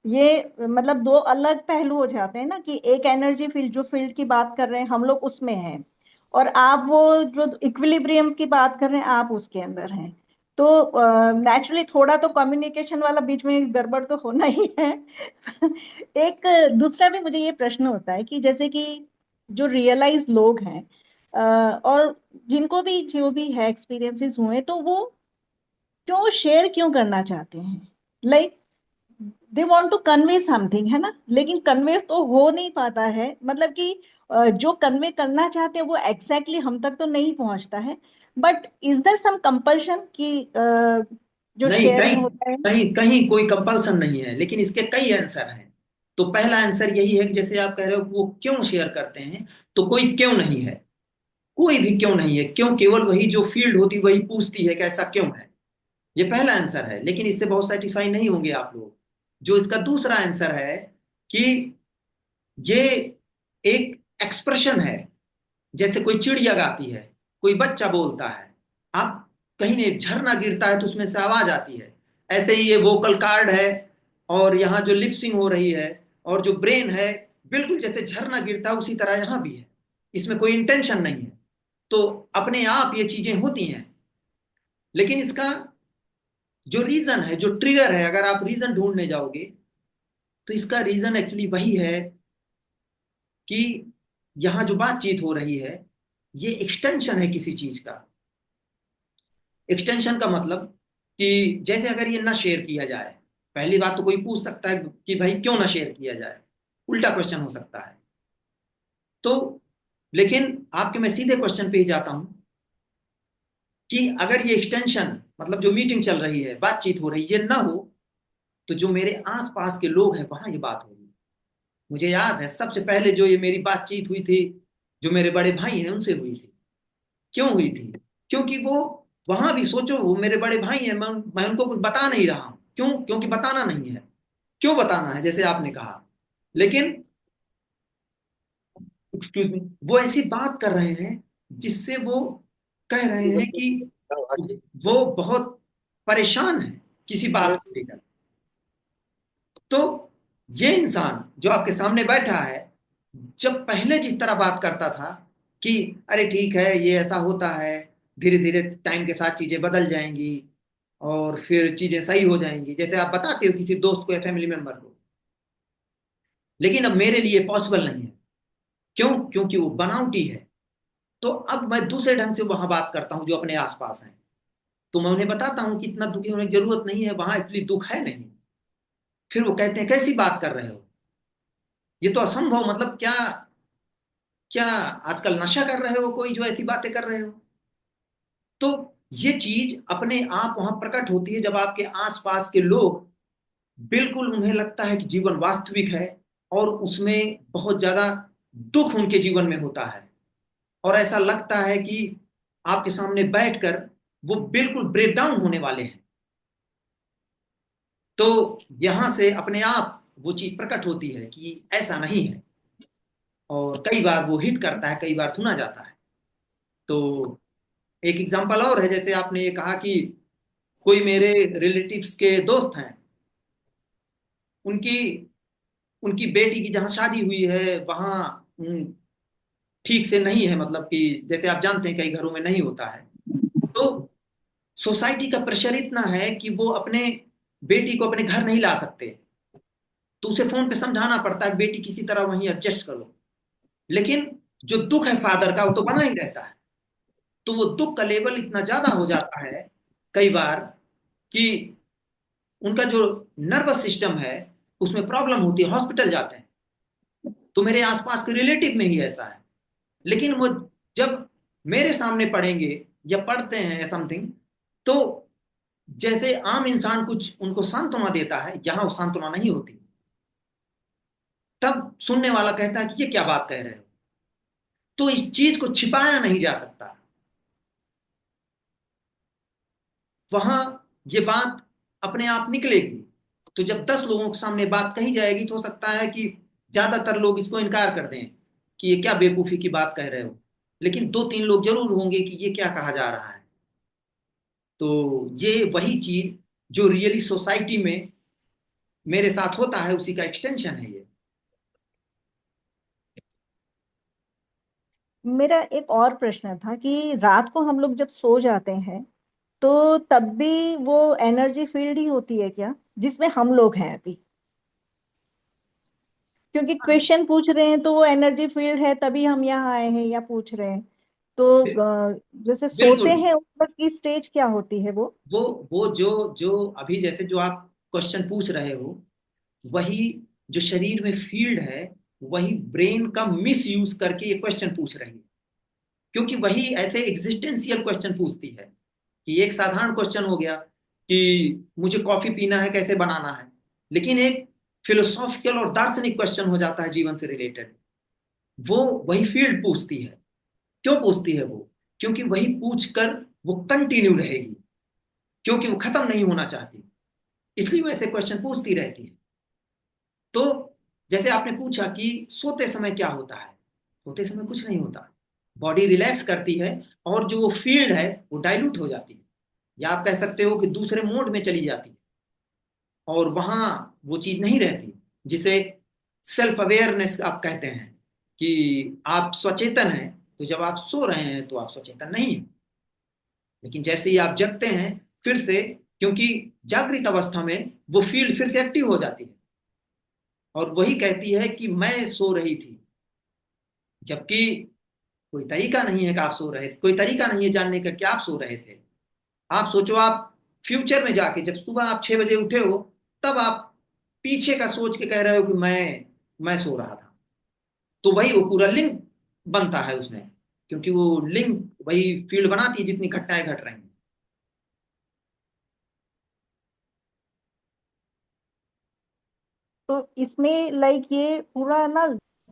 [SPEAKER 3] ये मतलब दो अलग पहलू हो जाते हैं ना, कि एक एनर्जी फील्ड, जो फील्ड की बात कर रहे हैं हम लोग उसमें हैं, और आप वो जो इक्विलिब्रियम की बात कर रहे हैं आप उसके अंदर हैं। तो नेचुरली थोड़ा तो कम्युनिकेशन वाला बीच में गड़बड़ तो होना ही है। एक दूसरा भी मुझे ये प्रश्न होता है कि जैसे कि जो रियलाइज लोग हैं, और जिनको भी जो भी है एक्सपीरियंसेस हुए, तो वो क्यों शेयर क्यों करना चाहते हैं? Like they want to convey something, है ना, लेकिन कन्वे तो हो नहीं पाता है, मतलब कि जो कन्वे करना चाहते हैं वो एग्जैक्टली हम तक तो नहीं पहुंचता है। But is there some compulsion कि जो
[SPEAKER 1] नहीं,
[SPEAKER 3] शेयरिंग
[SPEAKER 1] कहीं
[SPEAKER 3] होता है?
[SPEAKER 1] कहीं कहीं कोई कंपल्सन नहीं है, लेकिन इसके कई आंसर हैं। तो पहला आंसर यही है कि जैसे आप कह रहे हो वो क्यों शेयर करते हैं, तो कोई क्यों नहीं है, कोई भी क्यों नहीं है। क्यों केवल वही जो फील्ड होती वही पूछती है कि ऐसा क्यों है। ये पहला आंसर है, लेकिन इससे बहुत सेटिस्फाई नहीं होंगे आप लोग। जो इसका दूसरा आंसर है कि ये एक एक्सप्रेशन है। जैसे कोई चिड़िया गाती है, कोई बच्चा बोलता है, आप कहीं ने झरना गिरता है तो उसमें से आवाज आती है। ऐसे ही ये वोकल कार्ड है, और यहाँ जो लिपसिंग हो रही है, और जो ब्रेन है, बिल्कुल जैसे झरना गिरता है उसी तरह यहाँ भी है। इसमें कोई इंटेंशन नहीं है। तो अपने आप ये चीजें होती हैं। लेकिन इसका जो रीजन है, जो ट्रिगर है, अगर आप रीजन ढूंढने जाओगे तो इसका रीजन एक्चुअली वही है कि यहाँ जो बातचीत हो रही है ये एक्सटेंशन है किसी चीज का। एक्सटेंशन का मतलब कि जैसे अगर ये ना शेयर किया जाए, पहली बात तो कोई पूछ सकता है कि भाई क्यों ना शेयर किया जाए, उल्टा क्वेश्चन हो सकता है। तो लेकिन आपके मैं सीधे क्वेश्चन पे ही जाता हूं कि अगर ये एक्सटेंशन मतलब जो मीटिंग चल रही है, बातचीत हो रही है, ये ना हो तो जो मेरे आसपास के लोग हैं वहां ये बात होगी। मुझे याद है सबसे पहले जो ये मेरी बातचीत हुई थी, जो मेरे बड़े भाई हैं उनसे हुई थी। क्यों हुई थी? क्योंकि वो वहां भी सोचो, वो मेरे बड़े भाई हैं, मैं उनको कुछ बता नहीं रहा हूं। क्यों? क्योंकि बताना नहीं है। क्यों बताना है जैसे आपने कहा। लेकिन एक्सक्यूज मी, वो ऐसी बात कर रहे हैं जिससे वो कह रहे हैं कि वो बहुत परेशान है किसी बात को लेकर। तो ये इंसान जो आपके सामने बैठा है, जब पहले जिस तरह बात करता था कि अरे ठीक है ये ऐसा होता है, धीरे धीरे टाइम के साथ चीजें बदल जाएंगी और फिर चीजें सही हो जाएंगी, जैसे आप बताते हो किसी दोस्त को या फैमिली मेंबर को। लेकिन अब मेरे लिए पॉसिबल नहीं है। क्यों? क्योंकि वो बनावटी है। तो अब मैं दूसरे ढंग से वहां बात करता हूं जो अपने आसपास हैं। तो मैं उन्हें बताता हूं कि इतना दुखी होने की जरूरत नहीं है, वहां एक्चुअली दुख है नहीं। फिर वो कहते हैं कैसी बात कर रहे हो, ये तो असंभव, मतलब क्या, क्या आजकल नशा कर रहे हो कोई जो ऐसी बातें कर रहे हो? तो ये चीज अपने आप वहां प्रकट होती है जब आपके आसपास के लोग, बिल्कुल उन्हें लगता है कि जीवन वास्तविक है और उसमें बहुत ज्यादा दुख उनके जीवन में होता है, और ऐसा लगता है कि आपके सामने बैठकर वो बिल्कुल ब्रेक डाउन होने वाले हैं। तो यहां से अपने आप वो चीज प्रकट होती है कि ऐसा नहीं है। और कई बार वो हिट करता है, कई बार सुना जाता है। तो एक एग्जांपल और है, जैसे आपने ये कहा कि कोई मेरे रिलेटिव्स के दोस्त हैं, उनकी उनकी बेटी की जहाँ शादी हुई है वहाँ ठीक से नहीं है, मतलब कि जैसे आप जानते हैं कई घरों में नहीं होता है। तो सोसाइटी का प्रेशर इतना है कि वो अपने बेटी को अपने घर नहीं ला सकते। तो उसे फोन पे समझाना पड़ता है बेटी किसी तरह वहीं एडजस्ट करो। लेकिन जो दुख है फादर का वो तो बना ही रहता है। तो वो दुख का लेवल इतना ज्यादा हो जाता है कई बार कि उनका जो नर्वस सिस्टम है उसमें प्रॉब्लम होती है, हॉस्पिटल जाते हैं। तो मेरे आसपास के रिलेटिव में ही ऐसा है। लेकिन वो जब मेरे सामने पढ़ेंगे या पढ़ते हैं समथिंग, तो जैसे आम इंसान कुछ उनको सांत्वना देता है, यहां वो सांत्वना नहीं होती। तब सुनने वाला कहता है कि ये क्या बात कह रहे हो। तो इस चीज को छिपाया नहीं जा सकता। वहां ये बात अपने आप निकलेगी। तो जब 10 लोगों के सामने बात कही जाएगी तो हो सकता है कि ज्यादातर लोग इसको इनकार कर दें कि ये क्या बेवकूफी की बात कह रहे हो। लेकिन 2-3 लोग जरूर होंगे कि ये क्या कहा जा रहा है। तो ये वही चीज जो रियली सोसाइटी में मेरे साथ होता है उसी का एक्सटेंशन है ये।
[SPEAKER 3] मेरा एक और प्रश्न था कि रात को हम लोग जब सो जाते हैं तो तब भी वो एनर्जी फील्ड ही होती है क्या, जिसमें हम लोग हैं अभी? क्योंकि क्वेश्चन पूछ रहे हैं तो वो एनर्जी फील्ड है, तभी हम यहाँ आए हैं या पूछ रहे हैं। तो जैसे सोते
[SPEAKER 1] बिल्कुल।
[SPEAKER 3] हैं उस वक्त की स्टेज क्या होती है वो?
[SPEAKER 1] वो वो जो जो अभी जैसे जो आप क्वेश्चन पूछ रहे हो, वही जो शरीर में फील्ड है, वही ब्रेन का मिस यूज करके ये क्वेश्चन पूछ रही है। क्योंकि वही ऐसे एग्जिस्टेंशियल क्वेश्चन पूछती है कि एक साधारण क्वेश्चन हो गया कि मुझे कॉफी पीना है, कैसे बनाना है, लेकिन एक फिलोसॉफिकल और दार्शनिक क्वेश्चन हो जाता है जीवन से रिलेटेड, वो वही फील्ड पूछती है। क्यों पूछती है वो? क्योंकि वही पूछकर वो कंटिन्यू रहेगी, क्योंकि वो खत्म नहीं होना चाहती, इसलिए वो ऐसे क्वेश्चन पूछती रहती है। तो जैसे आपने पूछा कि सोते समय क्या होता है, सोते समय कुछ नहीं होता, बॉडी रिलैक्स करती है और जो वो फील्ड है वो डाइल्यूट हो जाती है, या आप कह सकते हो कि दूसरे मोड में चली जाती है, और वहां वो चीज नहीं रहती जिसे सेल्फ अवेयरनेस आप कहते हैं, कि आप सचेतन हैं। तो जब आप सो रहे हैं तो आप सचेतन नहीं हैं, लेकिन जैसे ही आप जगते हैं फिर से, क्योंकि जागृत अवस्था में वो फील्ड फिर से एक्टिव हो जाती है और वही कहती है कि मैं सो रही थी। जबकि कोई तरीका नहीं है कि आप सो रहे थे, कोई तरीका नहीं है जानने का कि आप सो रहे थे। आप सोचो, आप फ्यूचर में जाके जब सुबह आप 6 बजे उठे हो, तब आप पीछे का सोच के कह रहे हो कि मैं सो रहा था। तो वही वो पूरा लिंक बनता है उसमें, क्योंकि वो लिंक वही फील्ड बनाती है जितनी घटनाएं घट रही हैं।
[SPEAKER 3] तो इसमें लाइक ये पूरा ना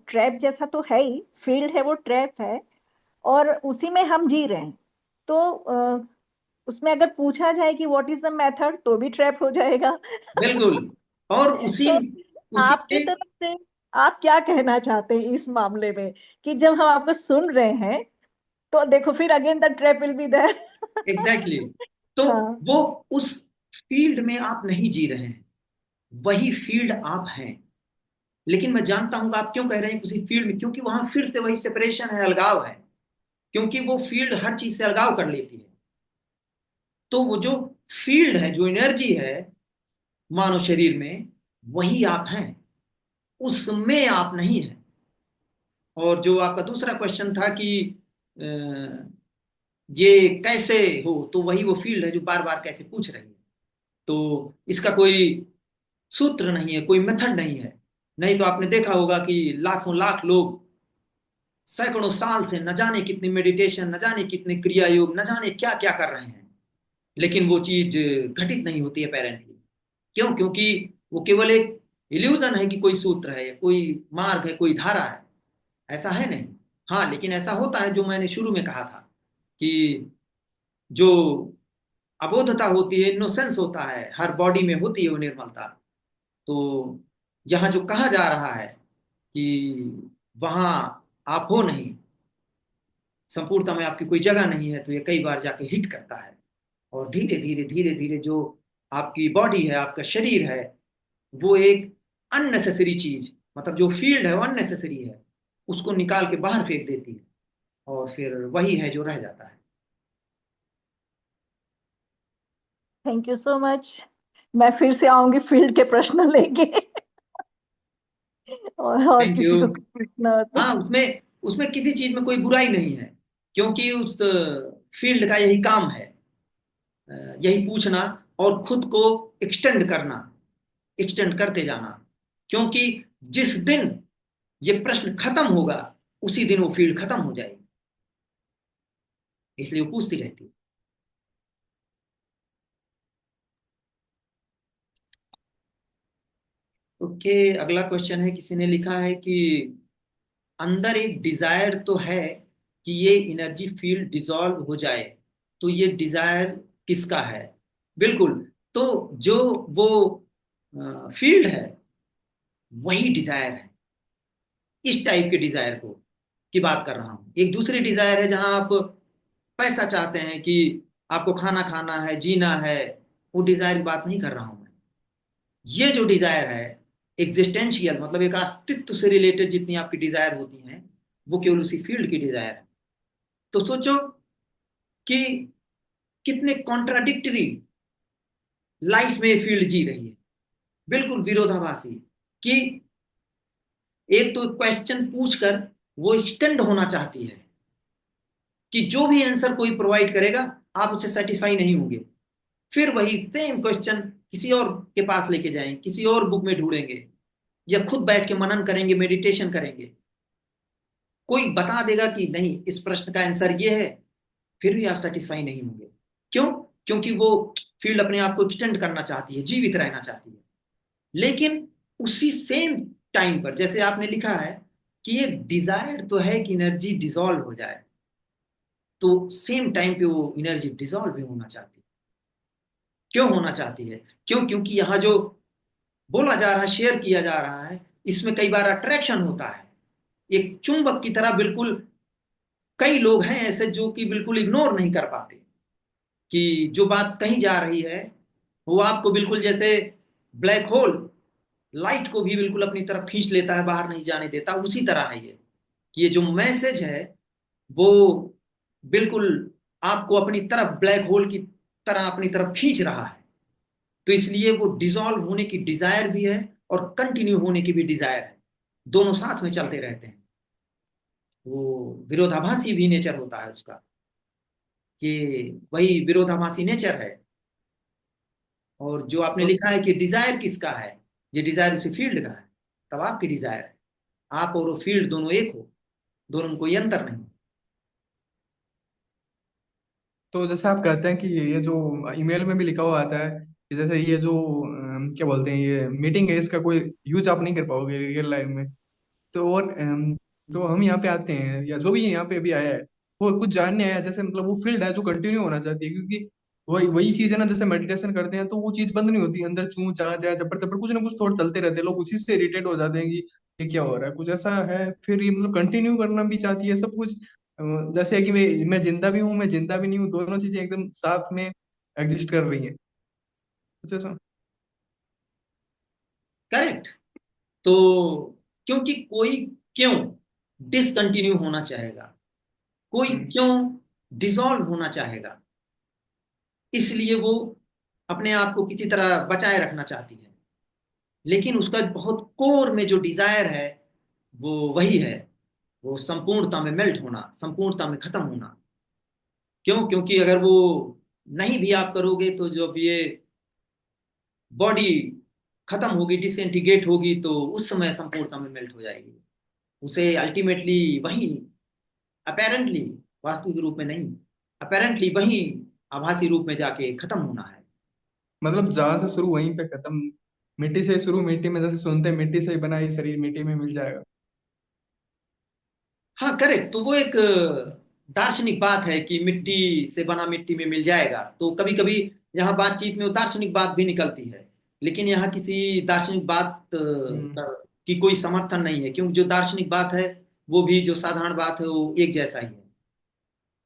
[SPEAKER 3] ट्रैप जैसा तो है ही, फील्ड है वो ट्रैप है, और उसी में हम जी रहे हैं। तो उसमें अगर पूछा जाए कि व्हाट इज द मेथड, तो भी ट्रैप हो जाएगा।
[SPEAKER 1] बिल्कुल। और उसी
[SPEAKER 3] तो
[SPEAKER 1] उसी
[SPEAKER 3] आपकी
[SPEAKER 1] में
[SPEAKER 3] तरफ से आप क्या कहना चाहते हैं इस मामले में, कि जब हम आपको सुन रहे हैं तो देखो फिर again the trap will be there.
[SPEAKER 1] Exactly तो
[SPEAKER 3] हाँ।
[SPEAKER 1] वो उस फील्ड में आप नहीं जी रहे हैं, वही फील्ड आप हैं। लेकिन मैं जानता हूं कि आप क्यों कह रहे हैं उसी फील्ड में, क्योंकि वहां फिर से वही सेपरेशन है, अलगाव है, क्योंकि वो फील्ड हर चीज से अलगाव कर लेती है। तो वो जो फील्ड है, जो एनर्जी है मानव शरीर में, वही आप हैं, उसमें आप नहीं हैं। और जो आपका दूसरा क्वेश्चन था कि अ, ये कैसे हो, तो वही वो फील्ड है जो बार बार कैसे पूछ रही है। तो इसका कोई सूत्र नहीं है, कोई मेथड नहीं है। नहीं तो आपने देखा होगा कि लाखों लाख लोग सैकड़ों साल से न जाने कितनी मेडिटेशन, न जाने कितने क्रिया योग, न जाने क्या क्या कर रहे हैं, लेकिन वो चीज घटित नहीं होती अपेरेंटली। क्यों? क्योंकि वो केवल एक इल्यूजन है कि कोई सूत्र है, कोई मार्ग है, कोई धारा है। ऐसा है नहीं। हाँ, लेकिन ऐसा होता है जो मैंने शुरू में कहा था कि जो अबोधता होती है, इनोसेंस होता है, हर बॉडी में होती है वो निर्मलता। तो यहाँ जो कहा जा रहा है कि वहां आप हो नहीं, संपूर्णता में आपकी कोई जगह नहीं है, तो ये कई बार जाके हिट करता है। और धीरे धीरे धीरे धीरे जो आपकी बॉडी है, आपका शरीर है, वो एक अननेसेसरी चीज, मतलब जो फील्ड है वो अननेसेसरी है, उसको निकाल के बाहर फेंक देती है, और फिर वही है जो रह जाता है।
[SPEAKER 3] Thank you so much. मैं फिर से आऊंगी फील्ड के प्रश्न लेके। और
[SPEAKER 1] थैंक यू।
[SPEAKER 3] किसी को कुछ पूछना हो तो।
[SPEAKER 1] हाँ, उसमें उसमें किसी चीज में कोई बुराई नहीं है, क्योंकि उस फील्ड का यही काम है, यही पूछना और खुद को एक्सटेंड करना, एक्सटेंड करते जाना। क्योंकि जिस दिन ये प्रश्न खत्म होगा, उसी दिन वो फील्ड खत्म हो जाएगी, इसलिए वो पूछती रहती है। ओके, अगला क्वेश्चन है, किसी ने लिखा है कि अंदर एक डिजायर तो है कि ये एनर्जी फील्ड डिसॉल्व हो जाए, तो ये डिजायर किसका है? बिल्कुल। तो जो वो फील्ड है, वही डिजायर है। इस टाइप के डिजायर को की बात कर रहा हूं। एक दूसरी डिजायर है जहां आप पैसा चाहते हैं, कि आपको खाना खाना है, जीना है, वो डिजायर की बात नहीं कर रहा हूं मैं। ये जो डिजायर है एग्जिस्टेंशियल, मतलब एक अस्तित्व से रिलेटेड जितनी आपकी डिजायर होती हैं, वो केवल उसी फील्ड की डिजायर है। तो सोचो कि कितने कॉन्ट्राडिक्टरी लाइफ में फील्ड जी रही है, बिल्कुल विरोधाभासी। कि एक तो क्वेश्चन पूछकर वो एक्सटेंड होना चाहती है, कि जो भी आंसर कोई प्रोवाइड करेगा आप उससे सेटिस्फाई नहीं होंगे, फिर वही सेम क्वेश्चन किसी और के पास लेके जाएंगे, किसी और बुक में ढूंढेंगे, या खुद बैठ के मनन करेंगे, मेडिटेशन करेंगे, कोई बता देगा कि नहीं इस प्रश्न का आंसर ये है, फिर भी आप सेटिस्फाई नहीं होंगे। क्यों? क्योंकि वो फील्ड अपने आप को एक्सटेंड करना चाहती है, जीवित रहना चाहती है। लेकिन उसी सेम टाइम पर जैसे आपने लिखा है कि एक डिजायर तो है कि एनर्जी डिसॉल्व हो जाए, तो सेम टाइम पे वो एनर्जी डिसॉल्व भी होना चाहती है। क्यों होना चाहती है? क्यों? क्योंकि यहाँ जो बोला जा रहा है, शेयर किया जा रहा है, इसमें कई बार अट्रैक्शन होता है, एक चुंबक की तरह। बिल्कुल कई लोग हैं ऐसे जो कि बिल्कुल इग्नोर नहीं कर पाते कि जो बात कही जा रही है वो आपको बिल्कुल जैसे ब्लैक होल लाइट को भी बिल्कुल अपनी तरफ खींच लेता है, बाहर नहीं जाने देता। उसी तरह है ये कि ये जो मैसेज है वो बिल्कुल आपको अपनी तरफ ब्लैक होल की तरह अपनी तरफ खींच रहा है। तो इसलिए वो डिसॉल्व होने की डिजायर भी है और कंटिन्यू होने की भी डिजायर है, दोनों साथ में चलते रहते हैं। वो विरोधाभासी भी नेचर होता है उसका, ये वही विरोधाभासी नेचर है। और जो आपने
[SPEAKER 2] तो
[SPEAKER 1] लिखा है कि डिजायर किसका है, ये डिजायर उसी फील्ड का है, तब आपकी डिजायर है। आप और वो फील्ड दोनों एक हो, दोनों में कोई अंतर नहीं।
[SPEAKER 2] तो जैसे आप कहते हैं कि ये जो ईमेल में भी लिखा हुआ आता है कि जैसे ये जो क्या बोलते हैं, ये मीटिंग है, इसका कोई यूज आप नहीं कर पाओगे रियल लाइफ में। तो और तो हम यहाँ पे आते हैं, या जो भी यहाँ पे अभी आया है वो कुछ जानने आया है, जैसे मतलब वो फील्ड है जो कंटिन्यू होना चाहती है, क्योंकि वही वही चीज है ना, जैसे मेडिटेशन करते हैं तो वो चीज बंद नहीं होती, अंदर चूं चाह जाए जबर जबर कुछ ना कुछ थॉट चलते रहते हैं, लोग उसी से इरिटेट हो जाते हैं कि ये क्या हो रहा है, कुछ ऐसा है। फिर ये मतलब कंटिन्यू करना भी चाहती है सब कुछ। जैसे है कि मैं जिंदा भी हूँ, मैं जिंदा भी नहीं हूँ, दोनों चीजें एकदम साथ में एग्जिस्ट कर रही है, कुछ ऐसा।
[SPEAKER 1] करेक्ट। तो क्योंकि कोई क्यों डिसकंटिन्यू होना चाहेगा, कोई
[SPEAKER 2] हम्म।
[SPEAKER 1] क्यों डिसॉल्व होना चाहेगा, इसलिए वो अपने आप को किसी तरह बचाए रखना चाहती है। लेकिन उसका बहुत कोर में जो डिजायर है वो वही है, वो संपूर्णता में मेल्ट होना, संपूर्णता में खत्म होना। क्यों? क्योंकि अगर वो नहीं भी आप करोगे तो जब ये बॉडी खत्म होगी, डिसइंटीग्रेट होगी, तो उस समय संपूर्णता में मेल्ट हो जाएगी। उसे अल्टीमेटली वही, अपेरेंटली, वास्तविक रूप में नहीं, अपेरेंटली वही आभासी रूप में जाके खत्म होना है।
[SPEAKER 2] मतलब जहां से शुरू वहीं पे खत्म, मिट्टी से शुरू, मिट्टी में, जैसे सुनते हैं मिट्टी से ही बना ही शरीर मिट्टी में मिल जाएगा।
[SPEAKER 1] हाँ करेक्ट। तो वो एक दार्शनिक बात है कि मिट्टी से बना मिट्टी में मिल जाएगा। तो कभी कभी यहाँ बातचीत में वो दार्शनिक बात भी निकलती है, लेकिन यहाँ किसी दार्शनिक बात
[SPEAKER 2] हम्म।
[SPEAKER 1] की कोई समर्थन नहीं है, क्योंकि जो दार्शनिक बात है वो भी जो साधारण बात है वो एक जैसा ही है।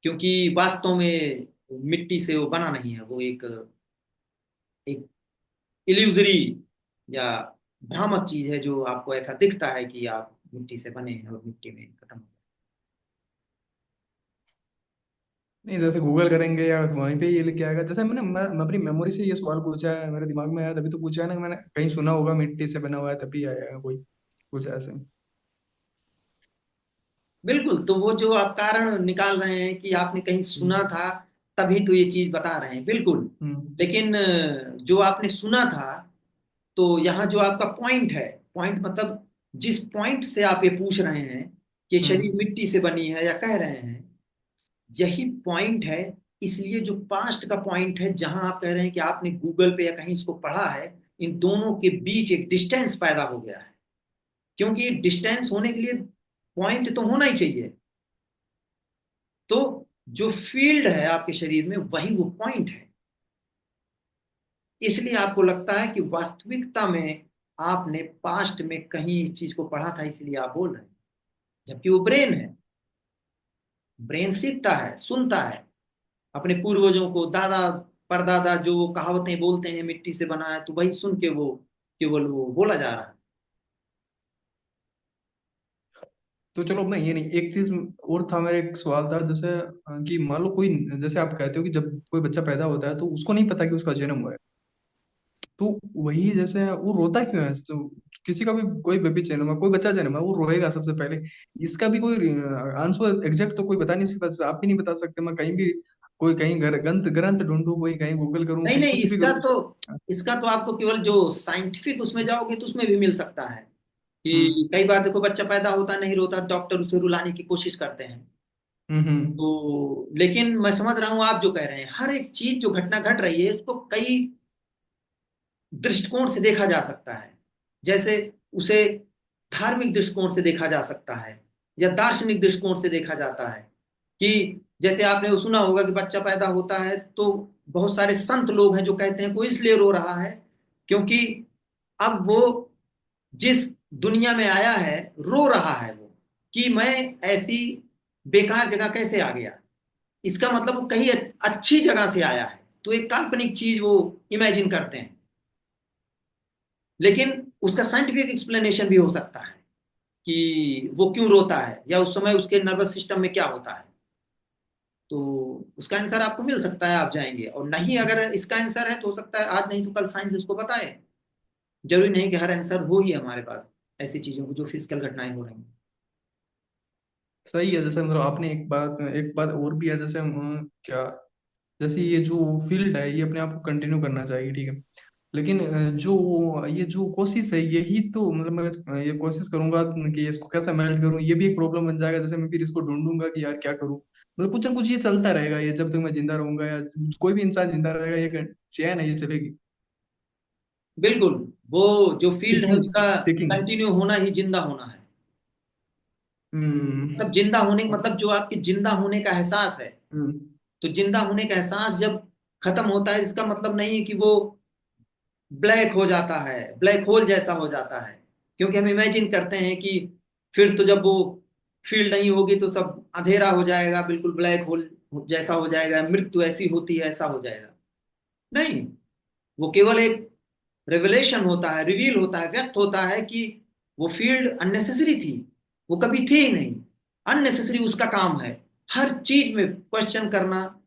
[SPEAKER 1] क्योंकि वास्तव में मिट्टी से वो बना नहीं है, वो एक एक इल्यूजरी या भ्रामक चीज है, जो आपको ऐसा दिखता है कि आप मिट्टी से बने हैं और मिट्टी में खत्म हो।
[SPEAKER 2] नहीं, जैसे गूगल करेंगे या वहीं पे ये लिख के आएगा, जैसे मैं अपनी मेमोरी से ये सवाल पूछा है, मेरे दिमाग में आया तभी तो पूछा है ना, मैंने कहीं सुना होगा मिट्टी से बना हुआ है तभी आया है कोई, कुछ ऐसे।
[SPEAKER 1] बिल्कुल। तो वो जो आप कारण निकाल रहे हैं कि आपने कहीं सुना
[SPEAKER 2] हम्म।
[SPEAKER 1] था तभी तो ये चीज बता रहे हैं, बिल्कुल।
[SPEAKER 2] हम्म।
[SPEAKER 1] लेकिन जो आपने सुना था, तो यहाँ जो आपका पॉइंट है, पॉइंट मतलब जिस पॉइंट से आप ये पूछ रहे हैं कि शरीर
[SPEAKER 2] हम्म।
[SPEAKER 1] मिट्टी से बनी है या कह रहे हैं, यही पॉइंट है। इसलिए जो पास्ट का पॉइंट है, जहां आप कह रहे हैं कि आपने गूगल पे या कहीं इसको पढ़ा है, इन दोनों के बीच एक डिस्टेंस पैदा हो गया है। क्योंकि डिस्टेंस होने के लिए पॉइंट तो होना ही चाहिए। तो जो फील्ड है आपके शरीर में वही वो पॉइंट है। इसलिए आपको लगता है कि वास्तविकता में आपने पास्ट में कहीं इस चीज को पढ़ा था, इसलिए आप बोल रहे हैं। जबकि वो ब्रेन है, ब्रेन सीखता है, सुनता है अपने पूर्वजों को, दादा परदादा जो वो कहावतें बोलते हैं मिट्टी से बना है, तो वही सुन के वो केवल वो बोला जा रहा है।
[SPEAKER 2] तो चलो मैं ये नहीं, एक चीज और था, मेरा एक सवाल था, जैसे कि मान लो कोई, जैसे आप कहते हो कि जब कोई बच्चा पैदा होता है तो उसको नहीं पता कि उसका जन्म हुआ है, तो वही जैसे वो रोता क्यों है? तो किसी का भी कोई बेबी जन्म है, कोई बच्चा जन्म है, वो रोएगा सबसे पहले। इसका भी कोई आंसर एग्जैक्ट तो कोई बता नहीं सकता, जैसे आप भी नहीं बता सकते, मैं कहीं भी कोई कहीं ग्रंथ ग्रंथ ढूंढूं, कोई कहीं गूगल करूं,
[SPEAKER 1] नहीं
[SPEAKER 2] कि
[SPEAKER 1] नहीं,
[SPEAKER 2] कुछ भी करूं।
[SPEAKER 1] इसका तो आपको केवल जो साइंटिफिक उसमें जाओगे तो उसमें भी मिल सकता है
[SPEAKER 2] हम्म
[SPEAKER 1] कि कई बार देखो बच्चा पैदा होता नहीं रोता, डॉक्टर उसे रुलाने की कोशिश करते हैं।
[SPEAKER 2] हम्म।
[SPEAKER 1] तो लेकिन मैं समझ रहा हूँ आप जो कह रहे हैं, हर एक चीज जो घटना घट रही है उसको कई दृष्टिकोण से देखा जा सकता है। जैसे उसे धार्मिक दृष्टिकोण से देखा जा सकता है या दार्शनिक दृष्टिकोण से देखा जाता है। कि जैसे आपने वो सुना होगा कि बच्चा पैदा होता है तो बहुत सारे संत लोग हैं जो कहते हैं कोई इसलिए रो रहा है क्योंकि अब वो जिस दुनिया में आया है रो रहा है वो, कि मैं ऐसी बेकार जगह कैसे आ गया। इसका मतलब वो कहीं अच्छी जगह से आया है, तो एक काल्पनिक चीज वो इमेजिन करते हैं। लेकिन उसका साइंटिफिक एक्सप्लेनेशन भी हो सकता है कि वो क्यों रोता है या उस समय उसके नर्वस सिस्टम में क्या होता है। तो उसका आंसर आपको मिल सकता है, आप जाएंगे। और नहीं, अगर इसका आंसर है तो हो सकता है आज नहीं तो कल साइंस इसको बताए। जरूरी नहीं कि हर आंसर हो ही हमारे पास ऐसी चीजों को जो फिजिकल घटनाएं हो रही हैं।
[SPEAKER 2] सही है। जैसे मतलब आपने एक बात और भी है, जैसे क्या, जैसे ये जो फील्ड है ये अपने आप को कंटिन्यू करना चाहिए, ठीक है। लेकिन जो ये जो कोशिश है, यही तो मतलब मैं ये कोशिश करूंगा कि इसको कैसे मैनेज करूं, ये भी एक प्रॉब्लम बन जाएगा। जैसे मैं फिर इसको ढूंढूंगा कि यार क्या करूं, मतलब कुछ ना कुछ ये चलता रहेगा, ये जब तक मैं जिंदा रहूंगा या कोई भी इंसान जिंदा रहेगा, ये चैन है, ये चलेगी।
[SPEAKER 1] बिल्कुल। वो जो फील्ड है
[SPEAKER 2] सीकिंग
[SPEAKER 1] उसका
[SPEAKER 2] सीकिंग।
[SPEAKER 1] कंटिन्यू होना ही जिंदा होना है।
[SPEAKER 2] हम्म
[SPEAKER 1] मतलब जिंदा होने मतलब जो आपके जिंदा होने का एहसास है,
[SPEAKER 2] हम्म
[SPEAKER 1] तो जिंदा होने का एहसास जब खत्म होता है इसका मतलब नहीं है कि वो ब्लैक हो जाता है, ब्लैक होल जैसा हो जाता है। क्योंकि हम इमेजिन करते हैं कि फिर तो जब वो फील्ड नहीं होगी तो सब अंधेरा हो जाएगा, बिल्कुल ब्लैक होल जैसा हो जाएगा, मृत्यु ऐसी होती है ऐसा हो जाएगा। नहीं, वो केवल एक रेवलेशन होता है, रिवील होता है, व्यक्त होता है कि वो फील्ड अननेसेसरी थी, वो कभी थी ही नहीं। अननेसेसरी उसका काम है, हर चीज में क्वेश्चन करना।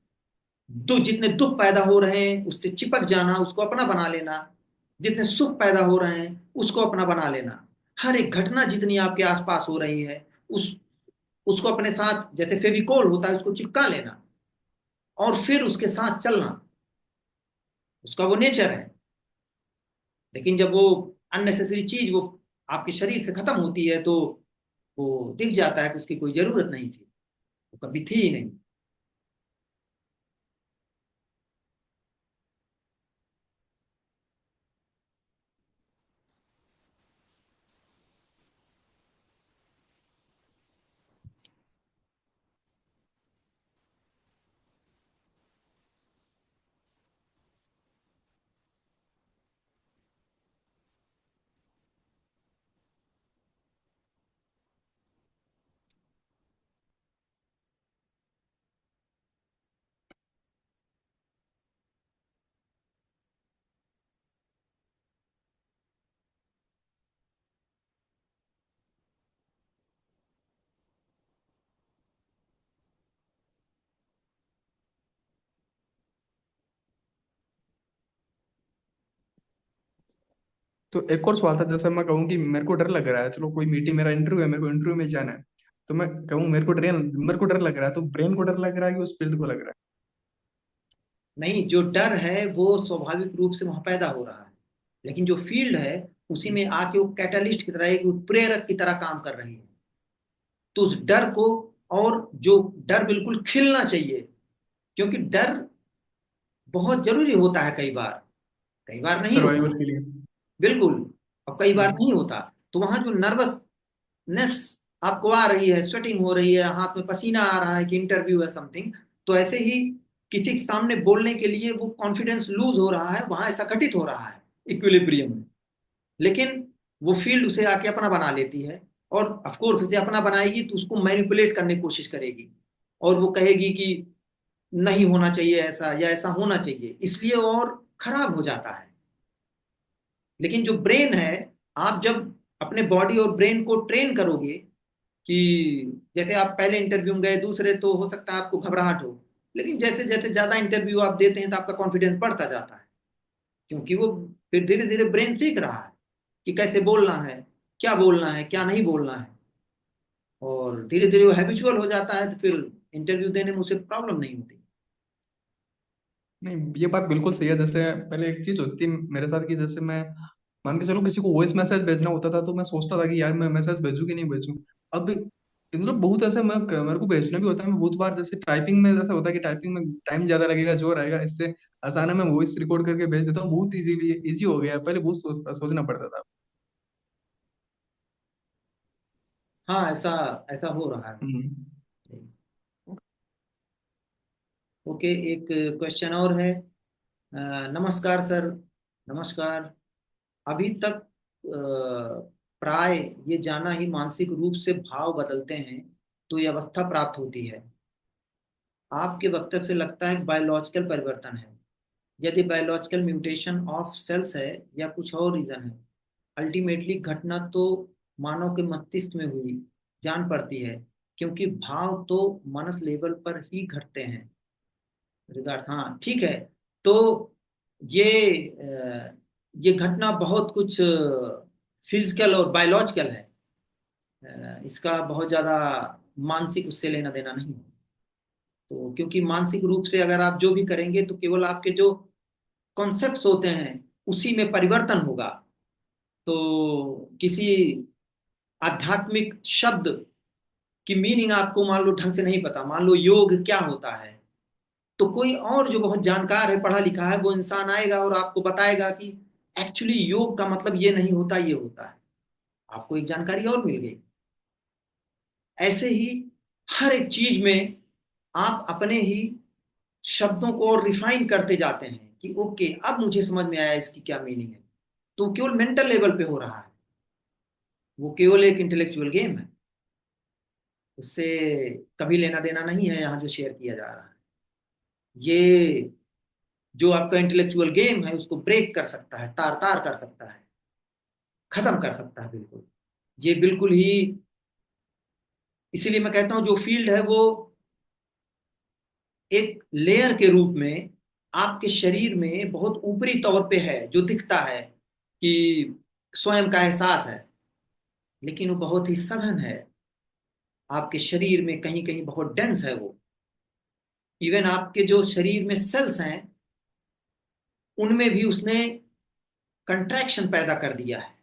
[SPEAKER 1] जितने दुख पैदा हो रहे हैं उससे चिपक जाना, उसको अपना बना लेना। जितने सुख पैदा हो रहे हैं उसको अपना बना लेना। हर एक घटना जितनी आपके आसपास हो रही है उस उसको अपने साथ जैसे फेविकोल होता है उसको चिपका लेना और फिर उसके साथ चलना, उसका वो नेचर है। लेकिन जब वो अननेसेसरी चीज वो आपके शरीर से खत्म होती है तो वो दिख जाता है कि उसकी कोई जरूरत नहीं थी, वो कभी थी ही नहीं।
[SPEAKER 2] तो एक और सवाल था, जैसे मैं कहूँ कि मेरे को डर लग रहा है, चलो कोई मीटिंग, मेरा इंटरव्यू है, मेरे को इंटरव्यू में जाना है, तो मैं कहूँ मेरे को डर लग रहा है, तो ब्रेन को डर लग रहा है कि उस फील्ड को लग रहा
[SPEAKER 1] नहीं, जो डर है वो स्वाभाविक रूप से वहां पैदा हो रहा है। लेकिन जो फील्ड है उसी में आके वो कैटलिस्ट की तरह, एक प्रेरक की तरह काम कर रही है। तो उस डर को, और जो डर बिल्कुल खिलना चाहिए, क्योंकि डर बहुत जरूरी होता है कई बार
[SPEAKER 2] है
[SPEAKER 1] नहीं होता।
[SPEAKER 2] सर्वाइवल के लिए।
[SPEAKER 1] बिल्कुल। अब कई बार
[SPEAKER 2] हम्म।
[SPEAKER 1] नहीं होता। तो वहां जो नर्वसनेस आपको आ रही है, स्वेटिंग हो रही है, हाथ में पसीना आ रहा है कि इंटरव्यू है समथिंग, तो ऐसे ही किसी के सामने बोलने के लिए वो कॉन्फिडेंस लूज हो रहा है, वहां ऐसा घटित हो रहा है इक्विलिब्रियम में। लेकिन वो फील्ड उसे आके अपना बना लेती है। और ऑफ कोर्स उसे अपना बनाएगी तो उसको मैनिपुलेट करने की कोशिश करेगी और वो कहेगी कि नहीं होना चाहिए ऐसा या ऐसा होना चाहिए, इसलिए और खराब हो जाता है। लेकिन जो ब्रेन है, आप जब अपने बॉडी और ब्रेन को ट्रेन करोगे कि जैसे आप पहले इंटरव्यू में गए, दूसरे तो हो सकता है आपको घबराहट हो, लेकिन जैसे जैसे ज्यादा इंटरव्यू आप देते हैं तो आपका कॉन्फिडेंस बढ़ता जाता है। क्योंकि वो फिर धीरे धीरे ब्रेन सीख रहा है कि कैसे बोलना है, क्या बोलना है, क्या नहीं बोलना है। और धीरे धीरे वो हैबिचुअल हो जाता है तो फिर इंटरव्यू देने में उसे प्रॉब्लम नहीं होती।
[SPEAKER 2] नहीं, ये बात बिल्कुल सही है। जैसे पहले एक चीज होती थी मेरे साथ कि जैसे मैं मान के चलो किसी को वॉइस मैसेज भेजना होता था तो मैं सोचता था कि यार मैं मैसेज भेजूं कि नहीं भेजूं। अब मतलब बहुत ऐसे मैं मेरे को भेजना भी होता है। मैं बहुत बार जैसे टाइपिंग में जैसा होता है कि टाइपिंग में टाइम ज्यादा लगेगा, जोर आएगा, इससे आसान है मैं वॉइस रिकॉर्ड करके भेज देता हूँ। बहुत इजी हो गया है। पहले बहुत सोचना पड़ता था।
[SPEAKER 1] हाँ, ऐसा ऐसा हो रहा है।
[SPEAKER 2] हम्म।
[SPEAKER 1] ओके, एक क्वेश्चन और है। नमस्कार सर। नमस्कार। अभी तक प्राय ये जाना ही मानसिक रूप से भाव बदलते हैं तो ये अवस्था प्राप्त होती है। आपके वक्तव्य से लगता है बायोलॉजिकल परिवर्तन है। यदि बायोलॉजिकल म्यूटेशन ऑफ सेल्स है या कुछ और रीजन है, अल्टीमेटली घटना तो मानव के मस्तिष्क में हुई जान पड़ती है, क्योंकि भाव तो मनस लेवल पर ही घटते हैं। रिगार्ड, हाँ ठीक है। तो ये ये घटना बहुत कुछ फिजिकल और बायोलॉजिकल है। इसका बहुत ज्यादा मानसिक उससे लेना देना नहीं है। तो क्योंकि मानसिक रूप से अगर आप जो भी करेंगे तो केवल आपके जो कॉन्सेप्ट्स होते हैं उसी में परिवर्तन होगा। तो किसी आध्यात्मिक शब्द की मीनिंग आपको मान लो ढंग से नहीं पता, मान लो योग क्या होता है, तो कोई और जो बहुत जानकार है, पढ़ा लिखा है, वो इंसान आएगा और आपको बताएगा कि एक्चुअली योग का मतलब ये नहीं होता, ये होता है। आपको एक जानकारी और मिल गई। ऐसे ही हर एक चीज में आप अपने ही शब्दों को और रिफाइन करते जाते हैं कि ओके अब मुझे समझ में आया इसकी क्या मीनिंग है। तो केवल मेंटल लेवल पे हो रहा है, वो केवल एक इंटेलेक्चुअल गेम है। उससे कभी लेना देना नहीं है यहाँ जो शेयर किया जा रहा है। ये जो आपका इंटेलेक्चुअल गेम है उसको ब्रेक कर सकता है, तार तार कर सकता है, खत्म कर सकता है बिल्कुल। ये बिल्कुल ही, इसीलिए मैं कहता हूं जो फील्ड है वो एक लेयर के रूप में आपके शरीर में बहुत ऊपरी तौर पे है, जो दिखता है कि स्वयं का एहसास है, लेकिन वो बहुत ही सघन है। आपके शरीर में कहीं कहीं बहुत डेंस है वो। इवन आपके जो शरीर में सेल्स हैं उनमें भी उसने कंट्रैक्शन पैदा कर दिया है।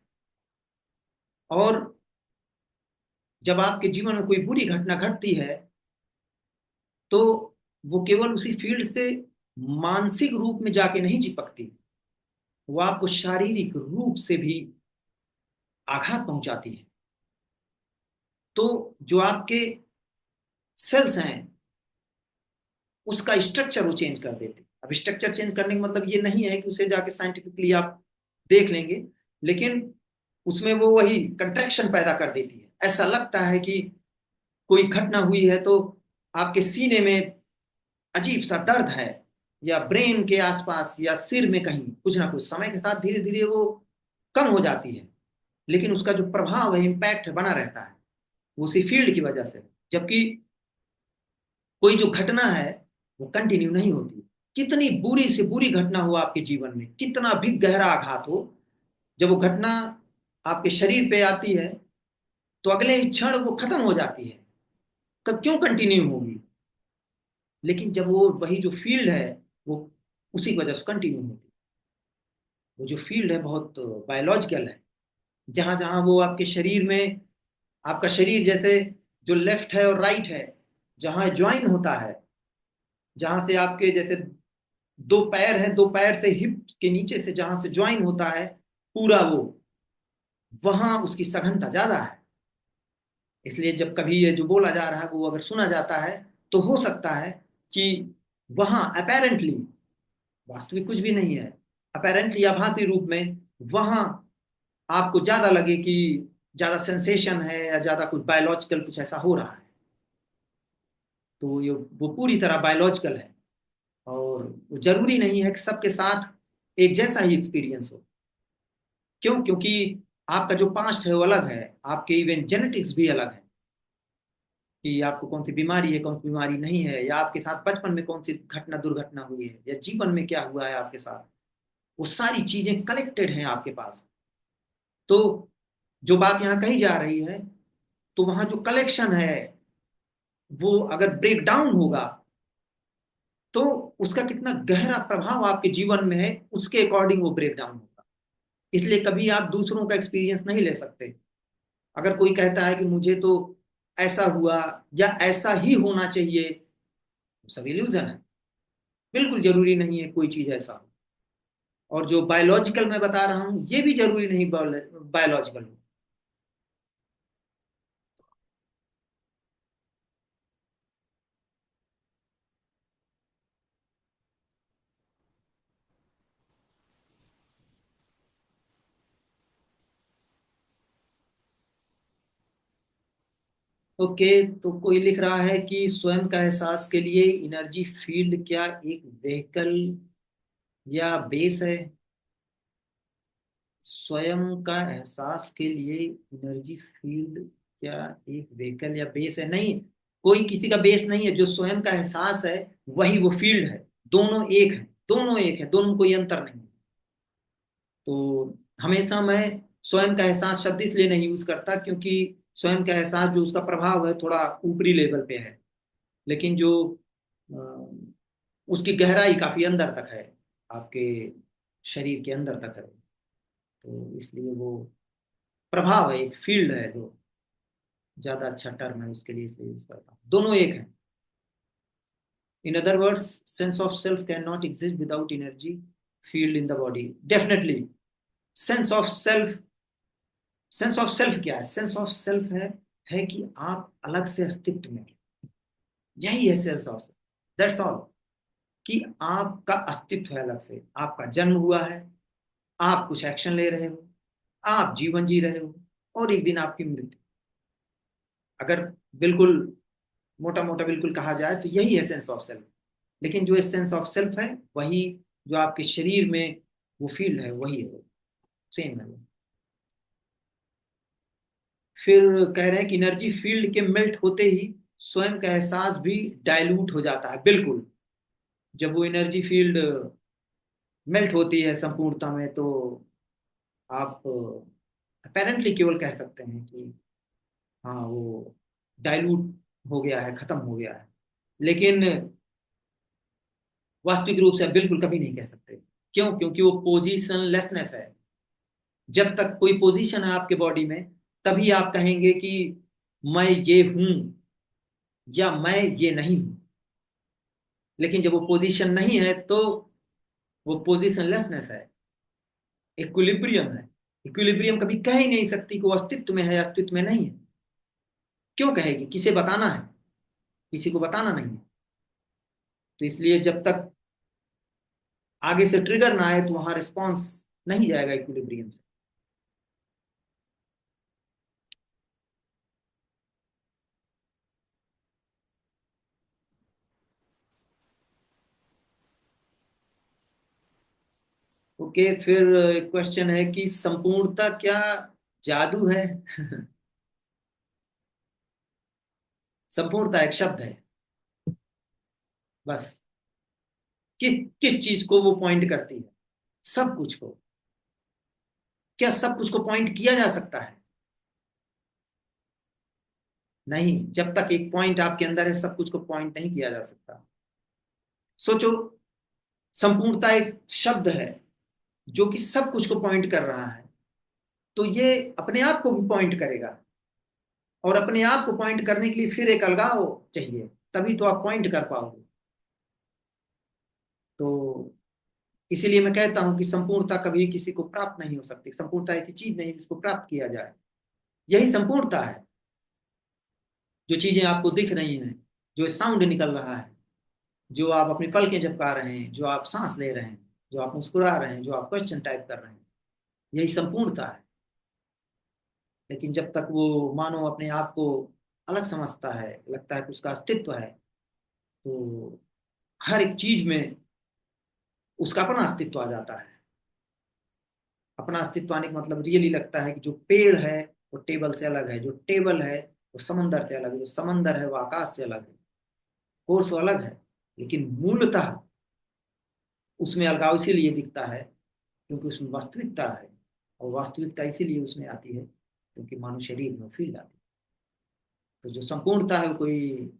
[SPEAKER 1] और जब आपके जीवन में कोई बुरी घटना घटती है तो वो केवल उसी फील्ड से मानसिक रूप में जाके नहीं चिपकती, वो आपको शारीरिक रूप से भी आघात पहुंचाती है। तो जो आपके सेल्स हैं उसका स्ट्रक्चर वो चेंज कर देते हैं। अब स्ट्रक्चर चेंज करने का मतलब ये नहीं है कि उसे जाके साइंटिफिकली आप देख लेंगे, लेकिन उसमें वो वही कंट्रैक्शन पैदा कर देती है। ऐसा लगता है कि कोई घटना हुई है तो आपके सीने में अजीब सा दर्द है, या ब्रेन के आसपास या सिर में कहीं कुछ ना कुछ। समय के साथ धीरे धीरे वो कम हो जाती है, लेकिन उसका जो प्रभाव है, इम्पैक्ट है, बना रहता है, वो उसी फील्ड की वजह से। जबकि कोई जो घटना है वो कंटिन्यू नहीं होती। कितनी बुरी से बुरी घटना हो आपके जीवन में, कितना भी गहरा आघात हो, जब वो घटना आपके शरीर पे आती है तो अगले ही क्षण वो खत्म हो जाती है। कब क्यों कंटिन्यू होगी? लेकिन जब वो वही जो फील्ड है वो उसी की वजह से कंटिन्यू होती है। वो जो फील्ड है बहुत बायोलॉजिकल है। जहां जहां वो आपके शरीर में, आपका शरीर जैसे जो लेफ्ट है और राइट है, जहां ज्वाइन होता है, जहां से आपके जैसे दो पैर हैं, दो पैर से हिप के नीचे से जहां से ज्वाइन होता है पूरा वो, वहां उसकी सघनता ज्यादा है। इसलिए जब कभी ये जो बोला जा रहा है वो अगर सुना जाता है तो हो सकता है कि वहां अपेरेंटली, वास्तविक कुछ भी नहीं है, अपेरेंटली आभासी रूप में वहां आपको ज्यादा लगे कि ज्यादा सेंसेशन है या ज्यादा कुछ बायोलॉजिकल कुछ ऐसा हो रहा है। तो ये वो पूरी तरह बायोलॉजिकल है। और वो जरूरी नहीं है कि सबके साथ एक जैसा ही एक्सपीरियंस हो। क्यों? क्योंकि आपका जो पास्ट है वो अलग है, आपके इवन जेनेटिक्स भी अलग है कि आपको कौन सी बीमारी है, कौन सी बीमारी नहीं है, या आपके साथ बचपन में कौन सी घटना दुर्घटना हुई है, या जीवन में क्या हुआ है आपके साथ। वो सारी चीजें कलेक्टेड हैं आपके पास। तो जो बात यहाँ कही जा रही है, तो वहां जो कलेक्शन है वो अगर ब्रेक डाउन होगा तो उसका कितना गहरा प्रभाव आपके जीवन में है, उसके अकॉर्डिंग वो ब्रेक डाउन होगा। इसलिए कभी आप दूसरों का एक्सपीरियंस नहीं ले सकते। अगर कोई कहता है कि मुझे तो ऐसा हुआ या ऐसा ही होना चाहिए, तो सब इल्यूजन है। बिल्कुल जरूरी नहीं है कोई चीज ऐसा हो। और जो बायोलॉजिकल मैं बता रहा हूं ये भी जरूरी नहीं बायोलॉजिकल हो। ओके, तो कोई लिख रहा है कि स्वयं का एहसास के लिए एनर्जी फील्ड क्या एक व्हीकल या बेस है? स्वयं का एहसास के लिए एनर्जी फील्ड क्या एक व्हीकल या बेस है? नहीं, कोई किसी का बेस नहीं है। जो स्वयं का एहसास है वही वो फील्ड है। दोनों एक है, दोनों एक है, दोनों में कोई अंतर नहीं है। तो हमेशा मैं स्वयं का एहसास शब्द इसलिए नहीं यूज करता क्योंकि स्वयं का एहसास जो उसका प्रभाव है थोड़ा ऊपरी लेवल पे है, लेकिन जो अ, उसकी गहराई काफी अंदर तक है, आपके शरीर के अंदर तक है। तो इसलिए वो प्रभाव है, एक फील्ड है, जो ज्यादा अच्छा टर्म है उसके लिए इसे यूज करता हूँ। दोनों एक है। In other words, sense of self can not exist without energy field in the body. Definitely sense of self, sense of self क्या है? सेंस ऑफ सेल्फ है कि आप अलग से अस्तित्व में हैं। यही है sense of self, that's all. कि आपका अस्तित्व है अलग से, आपका जन्म हुआ है, आप कुछ एक्शन ले रहे हो, आप जीवन जी रहे हो, और एक दिन आपकी मृत्यु। अगर बिल्कुल मोटा मोटा बिल्कुल कहा जाए तो यही है सेंस ऑफ सेल्फ। लेकिन जो सेंस ऑफ सेल्फ है वही जो आपके शरीर में वो फील्ड है, वही है, वो सेम है वो। फिर कह रहे हैं कि एनर्जी फील्ड के मेल्ट होते ही स्वयं का एहसास भी डाइल्यूट हो जाता है। बिल्कुल, जब वो एनर्जी फील्ड मेल्ट होती है संपूर्णता में, तो आप अपेरेंटली केवल कह सकते हैं कि हाँ वो डाइल्यूट हो गया है, खत्म हो गया है। लेकिन वास्तविक रूप से आप बिल्कुल कभी नहीं कह सकते। क्यों? क्योंकि वो पोजीशनलेसनेस है। जब तक कोई पोजीशन है आपके बॉडी में, तभी आप कहेंगे कि मैं ये हूं या मैं ये नहीं हूं। लेकिन जब वो पोजीशन नहीं है तो वो पोजीशनलेसनेस है, इक्विलिब्रियम है। इक्विलिब्रियम कभी कह ही नहीं सकती कि वो अस्तित्व में है या अस्तित्व में नहीं है। क्यों कहेगी? किसे बताना है? किसी को बताना नहीं है। तो इसलिए जब तक आगे से ट्रिगर ना आए तो वहां रिस्पॉन्स नहीं जाएगा इक्विलिब्रियम से। ओके, फिर क्वेश्चन है कि संपूर्णता क्या जादू है? संपूर्णता एक शब्द है बस। किस किस चीज को वो पॉइंट करती है? सब कुछ को। क्या सब कुछ को पॉइंट किया जा सकता है? नहीं, जब तक एक पॉइंट आपके अंदर है सब कुछ को पॉइंट नहीं किया जा सकता। सोचो, संपूर्णता एक शब्द है जो कि सब कुछ को पॉइंट कर रहा है, तो ये अपने आप को भी पॉइंट करेगा। और अपने आप को पॉइंट करने के लिए फिर एक अलगाव चाहिए, तभी तो आप पॉइंट कर पाओगे। तो इसीलिए मैं कहता हूं कि संपूर्णता कभी किसी को प्राप्त नहीं हो सकती। संपूर्णता ऐसी चीज नहीं जिसको प्राप्त किया जाए। यही संपूर्णता है। जो चीजें आपको दिख रही हैं, जो साउंड निकल रहा है, जो आप अपनी पलकें झपका रहे हैं, जो आप सांस ले रहे हैं, जो आप मुस्कुरा रहे हैं, जो आप क्वेश्चन टाइप कर रहे हैं, यही संपूर्णता है। लेकिन जब तक वो मानो अपने आप को अलग समझता है, लगता है कि उसका अस्तित्व है, तो हर एक चीज में उसका अपना अस्तित्व आ जाता है। अपना अस्तित्व आने का मतलब रियली लगता है कि जो पेड़ है वो टेबल से अलग है, जो टेबल है वो समंदर से अलग है, जो समंदर है वो आकाश से अलग है। कोर्स वो अलग है, लेकिन मूलतः उसमें अलगाव इसीलिए दिखता है क्योंकि उसमें वास्तविकता है। और वास्तविकता इसीलिए उसमें आती है क्योंकि मानव शरीर में फील्ड आती है। तो जो संपूर्णता है वो कोई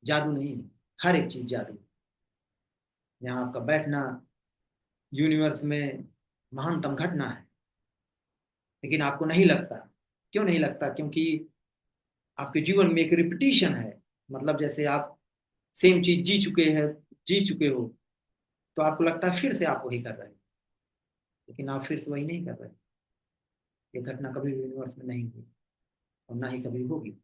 [SPEAKER 1] जादू नहीं है। हर एक चीज जादू है। यहाँ आपका बैठना यूनिवर्स में महानतम घटना है, लेकिन आपको नहीं लगता। क्यों नहीं लगता? क्योंकि आपके जीवन में एक रिपीटिशन है। मतलब जैसे आप सेम चीज जी चुके हो, तो आपको लगता है फिर से आप वही कर रहे हैं, लेकिन आप फिर से वही नहीं कर रहे। ये घटना कभी भी यूनिवर्स में नहीं हुई और ना ही कभी होगी।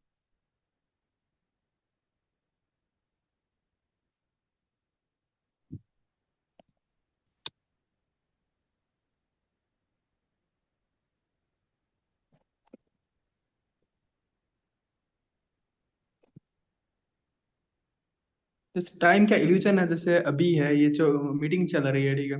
[SPEAKER 2] इस टाइम का इल्यूजन है, जैसे अभी है ये जो मीटिंग चल रही है, ठीक है।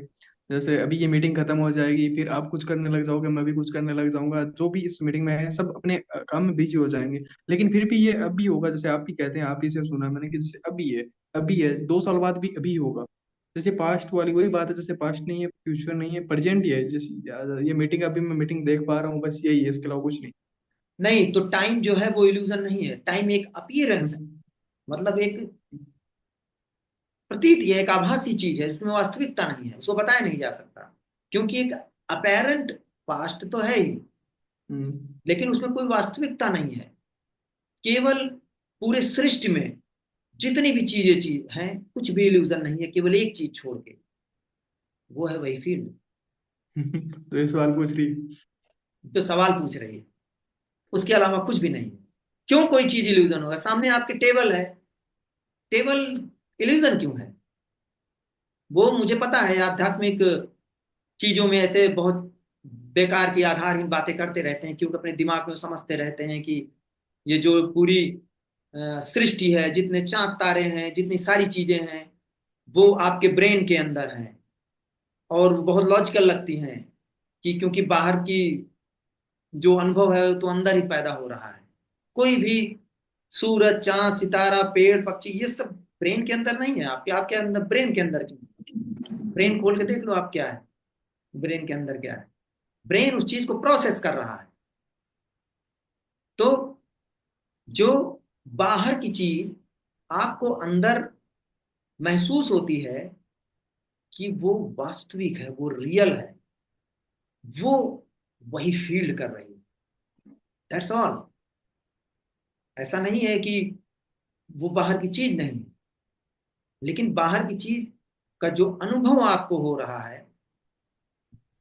[SPEAKER 2] जैसे अभी ये मीटिंग खत्म हो जाएगी, फिर आप कुछ करने लग जाओगे, मैं भी कुछ करने लग जाऊंगा, जो भी इस मीटिंग में है सब अपने काम में बिजी हो जाएंगे। लेकिन फिर भी ये अभी होगा, जैसे आप ही कहते हैं, आप ही से सुना मैंने कि जैसे अभी है 2 साल बाद भी अभी होगा। जैसे पास्ट वाली वही बात है, जैसे पास्ट नहीं है, फ्यूचर नहीं है, प्रेजेंट ही है। जैसे ये मीटिंग, अभी मैं मीटिंग देख पा रहा हूँ, बस यही है, इसके अलावा कुछ नहीं।
[SPEAKER 1] नहीं, तो टाइम जो है वो इल्यूजन नहीं है। टाइम एक अपीयरेंस है,
[SPEAKER 2] हम्म।
[SPEAKER 1] मतलब एक प्रतीत है, एक आभासी चीज है, जिसमें वास्तविकता नहीं है, उसको बताया नहीं जा सकता। क्योंकि एक अपेरेंट पास्ट तो है ही,
[SPEAKER 2] हम्म।
[SPEAKER 1] लेकिन उसमें कोई वास्तविकता नहीं है। केवल पूरे सृष्टि में जितनी भी चीज हैं, कुछ भी इल्यूजन नहीं है, केवल एक चीज छोड़ के, वो है वही फील्ड।
[SPEAKER 2] तो ये सवाल पूछ रही
[SPEAKER 1] जो सवाल पूछ रही है, उसके अलावा कुछ भी नहीं है। क्यों कोई चीज इल्यूजन होगा? सामने आपके टेबल है, टेबल इल्यूजन क्यों है? वो मुझे पता है, आध्यात्मिक चीजों में ऐसे बहुत बेकार की आधारहीन बातें करते रहते हैं, क्योंकि अपने दिमाग में वो समझते रहते हैं कि ये जो पूरी सृष्टि है, जितने चांद तारे हैं, जितनी सारी चीजें हैं, वो आपके ब्रेन के अंदर हैं, और बहुत लॉजिकल लगती हैं, कि क्योंकि बाहर की जो अनुभव है तो अंदर ही पैदा हो रहा है। कोई भी सूरज, चांद, सितारा, पेड़, पक्षी, ये सब ब्रेन के अंदर नहीं है। आपके आपके अंदर, ब्रेन के अंदर क्यों? ब्रेन खोल के देख लो आप, क्या है ब्रेन के अंदर, क्या है? ब्रेन उस चीज को प्रोसेस कर रहा है। तो जो बाहर की चीज आपको अंदर महसूस होती है कि वो वास्तविक है, वो रियल है, वो वही फील्ड कर रही है। That's all. ऐसा नहीं है कि वो बाहर की चीज नहीं है, लेकिन बाहर की चीज का जो अनुभव आपको हो रहा है,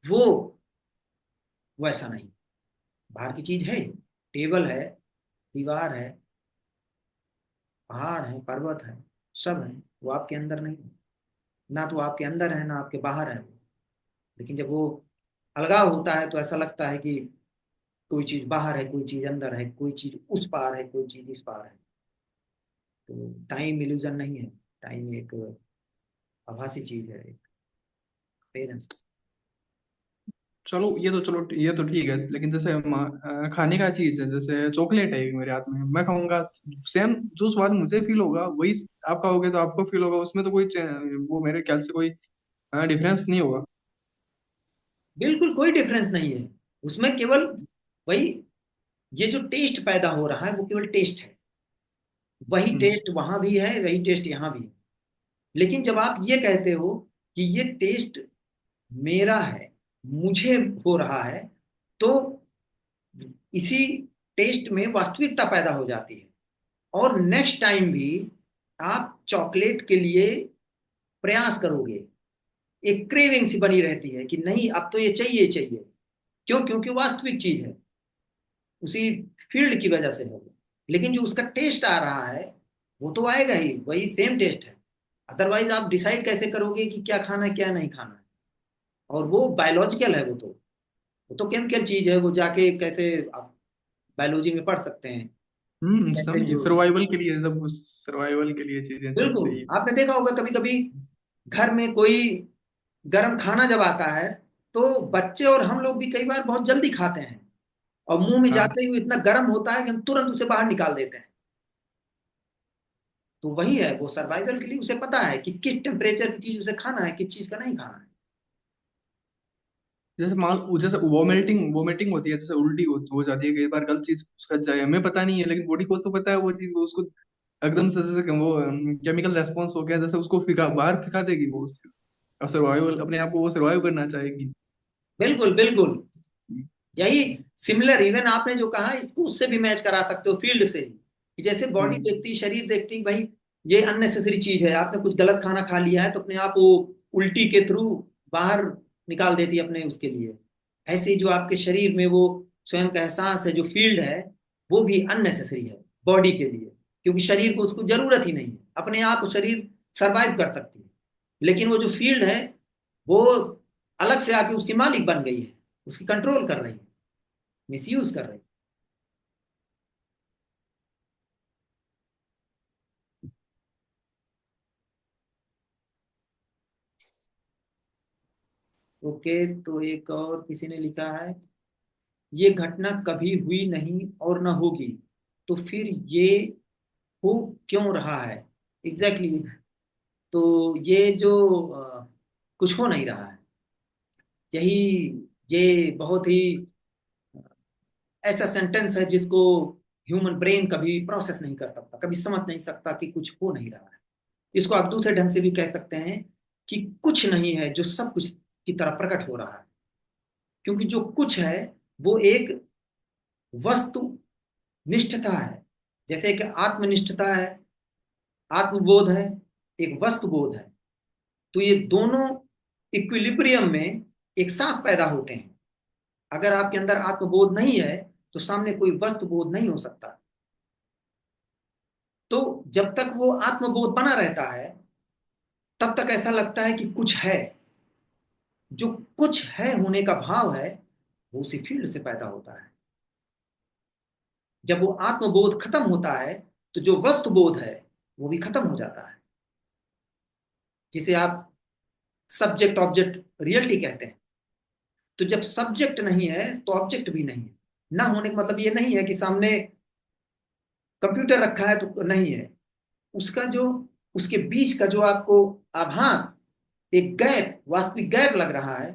[SPEAKER 1] वो वैसा नहीं। बाहर की चीज है, टेबल है, दीवार है, पहाड़ है, पर्वत है, सब है, वो आपके अंदर नहीं है। ना तो आपके अंदर है, ना आपके बाहर है। लेकिन जब वो अलगाव होता है, तो ऐसा लगता है कि कोई चीज बाहर है, कोई चीज अंदर है, कोई चीज उस पार है, कोई चीज इस पार है। तो टाइम इल्यूजन नहीं है। टाइम एक आभासी चीज है, एक पेरेंट्स।
[SPEAKER 2] चलो, ये तो ठीक है, लेकिन जैसे खाने का चीज है, जैसे चॉकलेट है एक मेरे हाथ में, मैं खाऊंगा, सेम जो स्वाद मुझे फील होगा वही आप खाओगे तो आपको फील होगा, उसमें तो वो मेरे ख्याल से कोई डिफरेंस नहीं होगा।
[SPEAKER 1] बिल्कुल कोई डिफरेंस नहीं है उसमें। केवल वही, ये जो टेस्ट पैदा हो रहा है, वो केवल टेस्ट है। वही
[SPEAKER 2] हम्म।
[SPEAKER 1] टेस्ट वहां भी है, वही टेस्ट यहाँ भी है। लेकिन जब आप ये कहते हो कि ये टेस्ट मेरा है, मुझे हो रहा है, तो इसी टेस्ट में वास्तविकता पैदा हो जाती है। और नेक्स्ट टाइम भी आप चॉकलेट के लिए प्रयास करोगे। एक क्रेविंग सी बनी रहती है कि नहीं, अब तो ये चाहिए चाहिए। क्यों? क्योंकि वास्तविक चीज है, उसी फील्ड की वजह से है। लेकिन जो उसका टेस्ट आ रहा है, वो तो आएगा ही, वही सेम टेस्ट है। अदरवाइज आप डिसाइड कैसे करोगे कि क्या खाना है, क्या नहीं खाना है? और वो बायोलॉजिकल है, वो तो केमिकल चीज है। वो जाके कैसे आप बायोलॉजी में पढ़ सकते हैं, कैसे
[SPEAKER 2] समझिए,
[SPEAKER 1] जो।
[SPEAKER 2] सर्वाइवल के लिए सब कुछ, सर्वाइवल के लिए चीजें
[SPEAKER 1] बिल्कुल,
[SPEAKER 2] चाहिए।
[SPEAKER 1] आपने देखा होगा कभी कभी घर में कोई गर्म खाना जब आता है, तो बच्चे और हम लोग भी कई बार बहुत जल्दी खाते हैं, और मुंह में
[SPEAKER 2] हाँ।
[SPEAKER 1] जाते ही वो इतना गर्म होता है कि हम तुरंत उसे बाहर निकाल देते हैं। तो वही है, वो सर्वाइवल के लिए उसे पता है कि किस टेम्परेचर की चीज उसे खाना है, किस चीज का नहीं खाना है।
[SPEAKER 2] जैसे वोमिटिंग होती है, जैसे उल्टी हो जाती है कई बार, गलत चीज उसका जाए हमें पता नहीं है, लेकिन बॉडी को तो पता है वो चीज, वो उसको एकदम से जैसे कि वो केमिकल रेस्पॉन्स हो गया, जैसे उसको फिका बाहर फिका देगी वो उस चीज, और सर्वाइवल अपने आप को वो सर्वाइव करना चाहेगी।
[SPEAKER 1] बिल्कुल बिल्कुल, यही सिमिलर, इवन आपने जो कहा इसको उससे भी मैच करा सकते हो फील्ड से ही, कि जैसे बॉडी
[SPEAKER 2] हम्म।
[SPEAKER 1] देखती, शरीर देखती, भाई ये अननेसेसरी चीज है, आपने कुछ गलत खाना खा लिया है तो अपने आप वो उल्टी के थ्रू बाहर निकाल देती है अपने उसके लिए। ऐसे ही जो आपके शरीर में वो स्वयं का एहसास है, जो फील्ड है, वो भी अननेसेसरी है बॉडी के लिए, क्योंकि शरीर को उसको जरूरत ही नहीं है, अपने आप शरीर सरवाइव कर सकती है। लेकिन वो जो फील्ड है वो अलग से आके उसकी मालिक बन गई है, उसकी कंट्रोल कर रही है, मिसयूज कर रही है। ओके, तो एक और किसी ने लिखा है, ये घटना कभी हुई नहीं और न होगी, तो फिर ये हो क्यों रहा है? Exactly exactly। तो ये जो कुछ हो नहीं रहा है, यही, ये बहुत ही ऐसा सेंटेंस है जिसको ह्यूमन ब्रेन कभी प्रोसेस नहीं कर सकता, कभी समझ नहीं सकता कि कुछ हो नहीं रहा है। इसको आप दूसरे ढंग से भी कह सकते हैं कि कुछ नहीं है जो सब कुछ की तरह प्रकट हो रहा है, क्योंकि जो कुछ है वो एक वस्तु निष्ठता है, जैसे कि आत्मनिष्ठता है, आत्मबोध है, एक वस्तु बोध है। तो ये दोनों इक्विलिब्रियम में एक साथ पैदा होते हैं। अगर आपके अंदर आत्मबोध नहीं है तो सामने कोई वस्तु बोध नहीं हो सकता। तो जब तक वो आत्मबोध बना रहता है तब तक ऐसा लगता है कि कुछ है। जो कुछ है होने का भाव है वो उसी फील्ड से पैदा होता है। जब वो आत्मबोध खत्म होता है तो जो वस्तु बोध है वो भी खत्म हो जाता है, जिसे आप सब्जेक्ट ऑब्जेक्ट रियलिटी कहते हैं। तो जब सब्जेक्ट नहीं है तो ऑब्जेक्ट भी नहीं है। ना होने का मतलब ये नहीं है कि सामने कंप्यूटर रखा है तो नहीं है, उसका जो, उसके बीच का जो आपको आभास, एक गैप, वास्तविक गैप लग रहा है,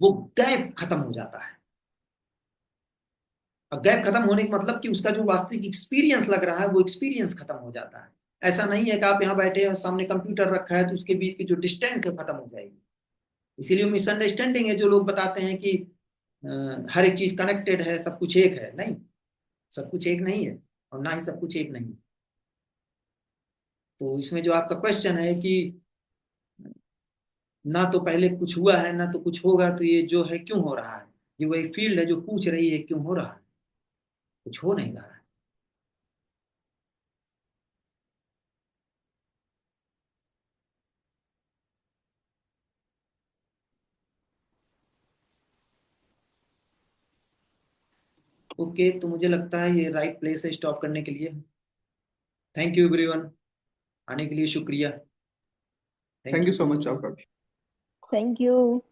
[SPEAKER 1] वो गैप खत्म हो जाता है। और गैप खत्म होने का मतलब कि उसका जो वास्तविक एक्सपीरियंस लग रहा है वो एक्सपीरियंस खत्म हो जाता है। ऐसा नहीं है कि आप यहाँ बैठे हैं और सामने कंप्यूटर रखा है तो उसके बीच की जो डिस्टेंस है खत्म हो जाएगी। इसीलिए मिसअंडरस्टैंडिंग है जो लोग बताते हैं कि हर एक चीज कनेक्टेड है, सब कुछ एक है। नहीं, सब कुछ एक नहीं है और ना ही सब कुछ एक नहीं है। तो इसमें जो आपका क्वेश्चन है कि ना तो पहले कुछ हुआ है ना तो कुछ होगा, तो ये जो है क्यों हो रहा है, ये वही फील्ड है जो पूछ रही है क्यों हो रहा है। कुछ हो नहीं रहा है। ओके, तो मुझे लगता है ये राइट प्लेस है स्टॉप करने के लिए। थैंक यू एवरीवन, आने के लिए शुक्रिया। Thank
[SPEAKER 2] thank you
[SPEAKER 1] you.
[SPEAKER 2] So much आपका भी।
[SPEAKER 3] Thank you.